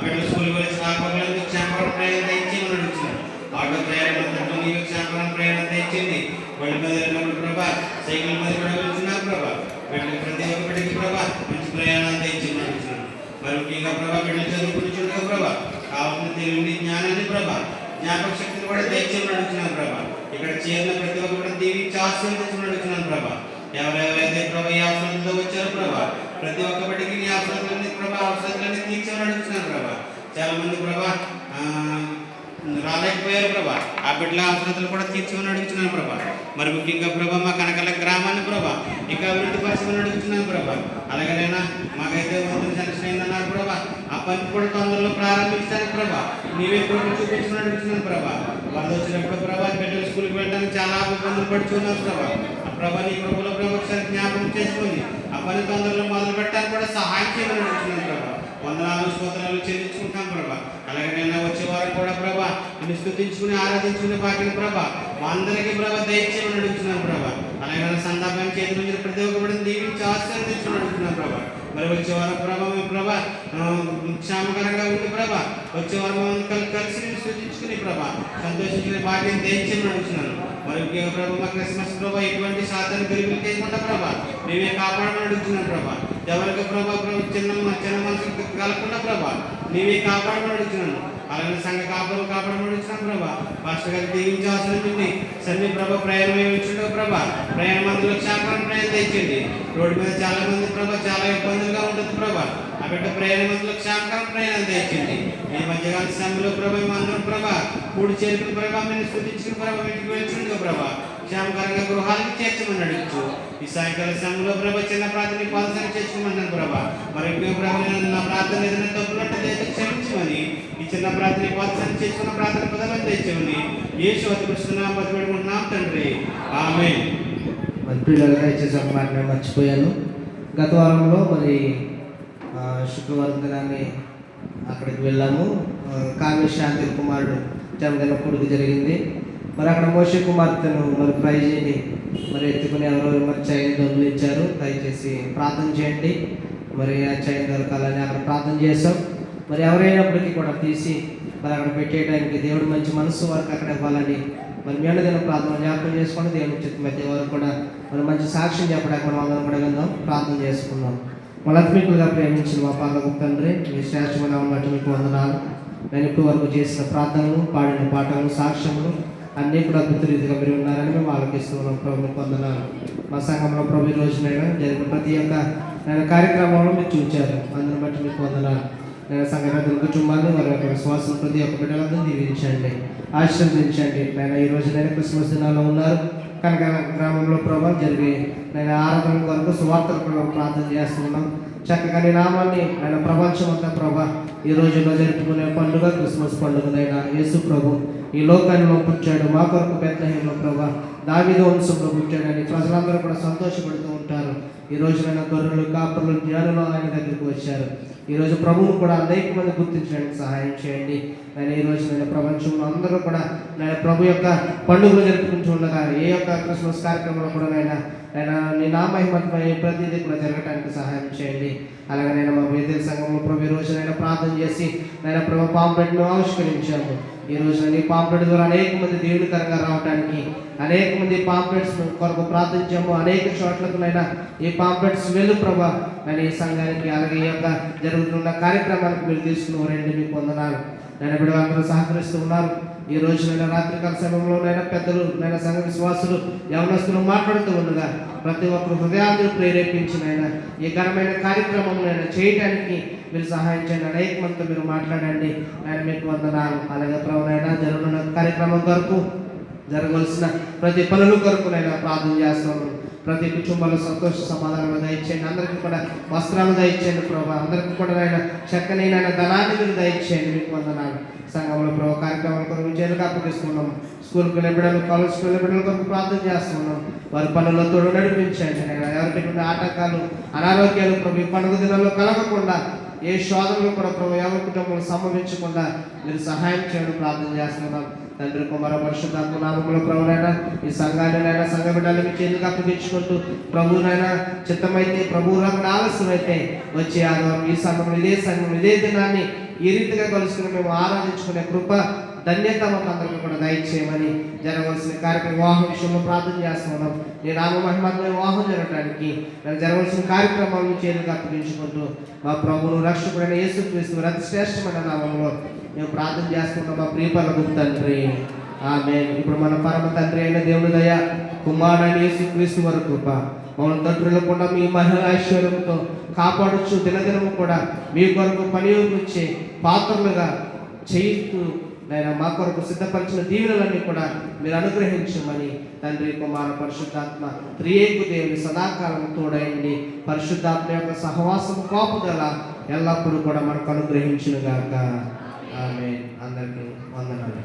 బిడ్డలు స్కూల్ వెళ్ళి రాకపోవడానికి క్షేమకరమైన ప్రయాణం దయచేయమని అడుగుతున్నాను. ఆటో ప్రయాణం అంతట్లో నీవు క్షేమకరమైన ప్రయాణం దయచేయండి. బండి మీద వెళ్ళినప్పుడు ప్రభా, సైకిల్ మీద కూడా వెళ్తున్నారు ప్రభా. బిడ్డలు ప్రతి ఒక్క బిడ్డకి ప్రభా మంచి ప్రయాణాలు దయచేయమని అడుగుతున్నాను. మరి ముఖ్యంగా ప్రభా బిడ్డలు చదువుకుంటుండగా ప్రభా కావాల్సిన తెలివిని జ్ఞానాన్ని ప్రభా జ్ఞాపక శక్తిని కూడా దయచేయమని అడుగుతున్నాను ప్రభా. ఇక్కడ చేరిన ప్రతి ఒక్క కూడా దీవించి ఆశీర్వదించమని అడుగుతున్నాను ప్రభా. ఎవరెవరైతే ప్రభా ఈ అవసరంతో వచ్చారో ప్రభా ప్రతి ఒక్క బిడ్డకి నీ అవసరాలన్నీ ప్రభా అవసరాలన్నీ తీర్చమని అడుగుతున్నాను ప్రభా. చాలా మంది ప్రభా రాలేకపోయారు ప్రభా. ఆ బిడ్డల అవసరాలు కూడా తీర్చమని అడుగుతున్నాను ప్రభా. మరి ముఖ్యంగా ప్రభా మా కనకల గ్రామాన్ని ప్రభా ఇంకా అభివృద్ధి పరచమని అడుగుతున్నాను ప్రభా. అలాగేనైనా మాకైతే శాంక్షన్ అయిందన్నారు ప్రభా. ఆ పని కూడా తొందరలో ప్రారంభించడానికి ప్రభా నీవే కూడా చూపించమని అడుగుతున్నాను ప్రభా. వాళ్ళు వచ్చినప్పుడు ప్రభా బిడ్డలు స్కూల్కి వెళ్ళడానికి చాలా ఇబ్బందులు పడుతున్నారు ప్రభా. ఆ ప్రభా నీ ప్రభుత్వ ప్రభా ఒకసారి జ్ఞాపకం చేసుకుని ఆ పని తొందరలో మొదలు పెట్టడానికి కూడా సహాయం చేయమని అడుగుతున్నాను ప్రభా. వందనాలు స్తోత్రాలు చెల్లించుకుంటాం ప్రభా. అలాగే నేను వచ్చే వారు కూడా ప్రభా నిన్ను స్తుతించుకుని ఆరాధించుకునే భాగ్యం ప్రభా మా అందరికీ ప్రభా దయచేయమని అడుగుతున్నాను ప్రభా. అలాగే సందర్భం చేతి నుంచి ప్రతి ఒక్క కూడా దీవించి ఆశీర్వదించుకుని అడుగుతున్నాను ప్రభా. మరి వచ్చే వారం ప్రభా మేము ప్రభా క్షేమకరంగా ఉండి ప్రభా వచ్చే వారం కలిసి నేను స్తుతించుకుని ప్రభా సంతోషించుకునే భాగ్యం దయచేయమని అడుగుతున్నాను. మరి ప్రభా మా క్రిస్మస్ ప్రభా ఎటువంటి సాధారణ గరిబులు చేయకుండా ప్రభా మేమే కాపాడమని అడుగుతున్నాను ప్రభా. ఎవరికి ప్రభా చిన్న మనసు కలగకుండా ప్రభా నీవే కాపాడమని అడుగుతున్నాను. అలాగే సంఘ కాపాడమని అడుగుతున్నాను ప్రభా. పాస్టర్ గారికి దీవించి ఆశ్రయించండి. సన్ని ప్రభా ప్రయాణం ఏమిచ్చిండో ప్రభా ప్రయాణం అందులో క్షేమకరం ప్రయాణం తెచ్చండి. రోడ్డు మీద చాలా మంది ప్రభా చాలా ఇబ్బందులుగా ఉంటుంది ప్రభా. ఆ బిడ్డ ప్రయాణం అందులో క్షేమకరం ప్రయాణం తెచ్చండి. ఈ మధ్యకాల సమయంలో ప్రభా అందరం ప్రభా కూడి చేరుకుని ప్రభా మేము స్థుతించుకుని ప్రభా ఇంటికి వెళ్తుండో ప్రభా క్షేమకరంగా గృహాలకు చేర్చమని అడుగుతూ ఈ సాయంకాల సమయంలో ప్రభా చిన్న ప్రార్థన పాదసరి చేర్చుకోమన్నాను ప్రభా. మరి ప్రభా నా ప్రార్థన ఏదైనా తప్పునట్టు అయితే క్షమించమని ఈ చిన్న ప్రార్థన పాదసరి చేసుకున్న ప్రార్థన పదాలను తెచ్చామని యేసు అతికృష్ణ బతిపెట్టుకుంటున్నాం తండ్రి ఆమేన్. మరి పిల్లలుగా ఇచ్చేసి ఒక మాట నేను మర్చిపోయాను. గత వారంలో మరి శుక్రవారం దినాన్ని అక్కడికి వెళ్ళాము. కావ్య శాంతి కుమారుడు జన్మదిన కొడుకు జరిగింది. మరి అక్కడ మోషే కుమార్తెను మరి ప్రైజీని మరి ఎత్తుకుని ఎవరో మరి చైన్ దొంగిలించారు. దయచేసి ప్రార్థన చేయండి. మరి ఆ చైన్ దొరకాలని అక్కడ ప్రార్థన చేసాం. మరి ఎవరైనప్పటికీ కూడా తీసి మరి అక్కడ పెట్టేయడానికి దేవుడు మంచి మనసు వరకు అక్కడ ఇవ్వాలని మరి మీ అన్నదిన ప్రార్థన జ్ఞాపకం చేసుకోండి. దేవుని చిత్త మధ్య వారు కూడా మరి మంచి సాక్ష్యం చెప్పడానికి మనం అందరం కూడా విందాం, ప్రార్థన చేసుకుందాం. మలత్మికులుగా ప్రేమించిన మా పాలకు తండ్రి మీ శ్రేష్టమైన ఉన్నట్టు మీకు వందనాలు. నేను ఇప్పటి వరకు చేసిన ప్రార్థనలు పాడిన పాటలు సాక్ష్యములు అన్నీ కూడా అద్భుత రీతిగా మీరు ఉన్నారని మేము ఆలోచిస్తున్నాం. ప్రభు మీకు వందనాలు. మా సంఘంలో ప్రభు ఈ రోజునైనా జరిగిన ప్రతి ఒక్క నేను కార్యక్రమంలో మీరు చూచారు. అందరిని బట్టి మీకు వందనాలు. నేను సంఘ పెద్దల కుటుంబాన్ని వారి యొక్క విశ్వాసం ప్రతి ఒక్క బిడ్డలందరూ దీవించండి, ఆశీర్వదించండి. నేను ఈ రోజు నేను క్రిస్మస్ దినాల్లో ఉన్నారు కనుక గ్రామంలో ప్రభావ జరిగి నేను ఆరాధన వరకు సువార్తల ప్రభావం ప్రార్థన చేస్తున్నాం. చక్కగా నీ నామాన్ని ఆయన ప్రపంచం అంతా ప్రభా ఈ రోజుల్లో జరుపుకునే పండుగ క్రిస్మస్ పండుగనైనా యేసు ప్రభు ఈ లోకాల్లో పుట్టాడు, మా కొరకు బెత్లెహేములో ప్రభా దావీదు వంశంలో పుట్టాడని ప్రజలందరూ కూడా సంతోషపడుతూ ఉంటారు. ఈ రోజునైనా గొర్రెలు కాపరులు జ్ఞానులు ఆయన దగ్గరికి వచ్చారు. ఈరోజు ప్రభువును కూడా అనేక మంది గుర్తించడానికి సహాయం చేయండి. నేను ఈ రోజు నేను ప్రపంచంలో అందరూ కూడా నేను ప్రభు యొక్క పండుగలు జరుపుకుంటూ ఉండగా ఏ యొక్క క్రిస్మస్ కార్యక్రమంలో కూడా నేను నీ నా మహిమత్మై ప్రతిదీ కూడా జరగడానికి సహాయం చేయండి. అలాగే నేను మా వేదిక సంఘంలో ప్రభు ఈ రోజు నేను ప్రార్థన చేసి నేను ప్రభు పాంప్లెట్ను ఆవిష్కరించాము. ఈ రోజు నేను ఈ పాంప్లెట్ ద్వారా అనేక మంది దేవునికరంగా రావడానికి అనేక మంది పాంప్లెట్స్ కొరకు ప్రార్థించాము. అనేక చోట్లకు నైనా ఈ పాంప్లెట్స్ వెళ్ళు ప్రభా నేను ఈ సంఘానికి అలాగే ఈ యొక్క జరుగుతున్న కార్యక్రమానికి మీరు తీసుకున్నారండి. మీకు వందనాలు. నేను బిడ్డలు అందరూ సహకరిస్తూ ఉన్నారు. ఈ రోజు నేను రాత్రికాల సమయంలో నైనా పెద్దలు నైనా సంఘ విశ్వాసులు యవనస్తులు మాట్లాడుతూ ఉండగా ప్రతి ఒక్కరు హృదయాన్ని ప్రేరేపించిన ఆయన ఈ ఘనమైన కార్యక్రమం నేను చేయడానికి మీరు సహాయం చేయండి. అనేక మందితో మీరు మాట్లాడండి. నేను మీకు వందనాలు. అలాగే ప్రభునైనా జరుగుతున్న కార్యక్రమం కొరకు జరగవలసిన ప్రతి పనుల కొరకు నేను ప్రార్థన చేస్తున్నాను. ప్రతి కుటుంబంలో సంతోష సమాధానం దయచేయండి. అందరికీ కూడా వస్త్రాలు దయచేయండి ప్రభా. అందరికీ కూడా నేను చక్కని ధనాన్ని మీరు దయచేయండి. మీకు వందనాలు. సంఘంలో ప్రభావ కార్యక్రమాల కొరకు జైలుగా అప్పగిస్తున్నాం. స్కూల్కి వెళ్ళే బిడ్డలు కాలేజ్కి వెళ్ళే బిడ్డల కొరకు ప్రార్థన చేస్తున్నాం. వారి పనుల్లో తోడు నడిపించండి. నేను ఎవరికి ఆటంకాలు అనారోగ్యాలు ప్రభు ఈ పండుగ దినాల్లో కలగకుండా ఏ శోధనలు కూడా ప్రభు ఎవరి కుటుంబంలో సంభవించకుండా మీరు సహాయం చేయడం ప్రార్థన చేస్తున్నాం. తండ్రి కుమార పరిశుద్ధాత్మ నామములో ప్రభునైనా ఈ సంఘాన్ని సంఘ బిడ్డలు మీ చేతులకు అప్పగించుకుంటూ ప్రభువునైనా చిత్తమైతే ప్రభువు రాకడ ఆలస్యమైతే వచ్చే ఆదివారం ఈ సంఘం ఇదే దినాన్ని ఈ రీతిగా కలుసుకుని మేము ఆరాధించుకునే కృప ధన్యత మాకు అందరికీ కూడా దయచేయమని జరగవలసిన కార్యక్రమం వివాహ విషయంలో ప్రార్థన చేస్తున్నాం. నీ నామ మహిమలో వివాహం జరగడానికి నేను జరగవలసిన కార్యక్రమాలను చేతులకు అప్పగించుకుంటూ మా ప్రభువును రక్షకుడైన యేసుక్రీస్తు అతి శ్రేష్టమైన నామంలో మేము ప్రార్థన చేస్తున్నాం మా ప్రియపరలకు తండ్రి ఆమేన్. ఇప్పుడు మన పరమ తండ్రి అయిన దేవుని దయ కుమారుడైన యేసుక్రీస్తు వారి కృప మమ్మల్ని తట్టులకుండా మీ మహిళ ఐశ్వర్యంతో కాపాడుచు దినదినము కూడా మీ కొరకు పనియోగించే పాత్రలుగా చేయిస్తూ నేను మా కొరకు సిద్ధపరిచిన దీవెనలన్నీ కూడా మీరు అనుగ్రహించమని తండ్రి కుమార పరిశుద్ధాత్మ త్రియేకు దేవుని సదాకాలం తోడైంది పరిశుద్ధాత్మ యొక్క సహవాసం కాపుదల ఎల్లప్పుడూ కూడా మనకు అనుగ్రహించును గాక ఆమేన్. అందరికీ వందనాలు.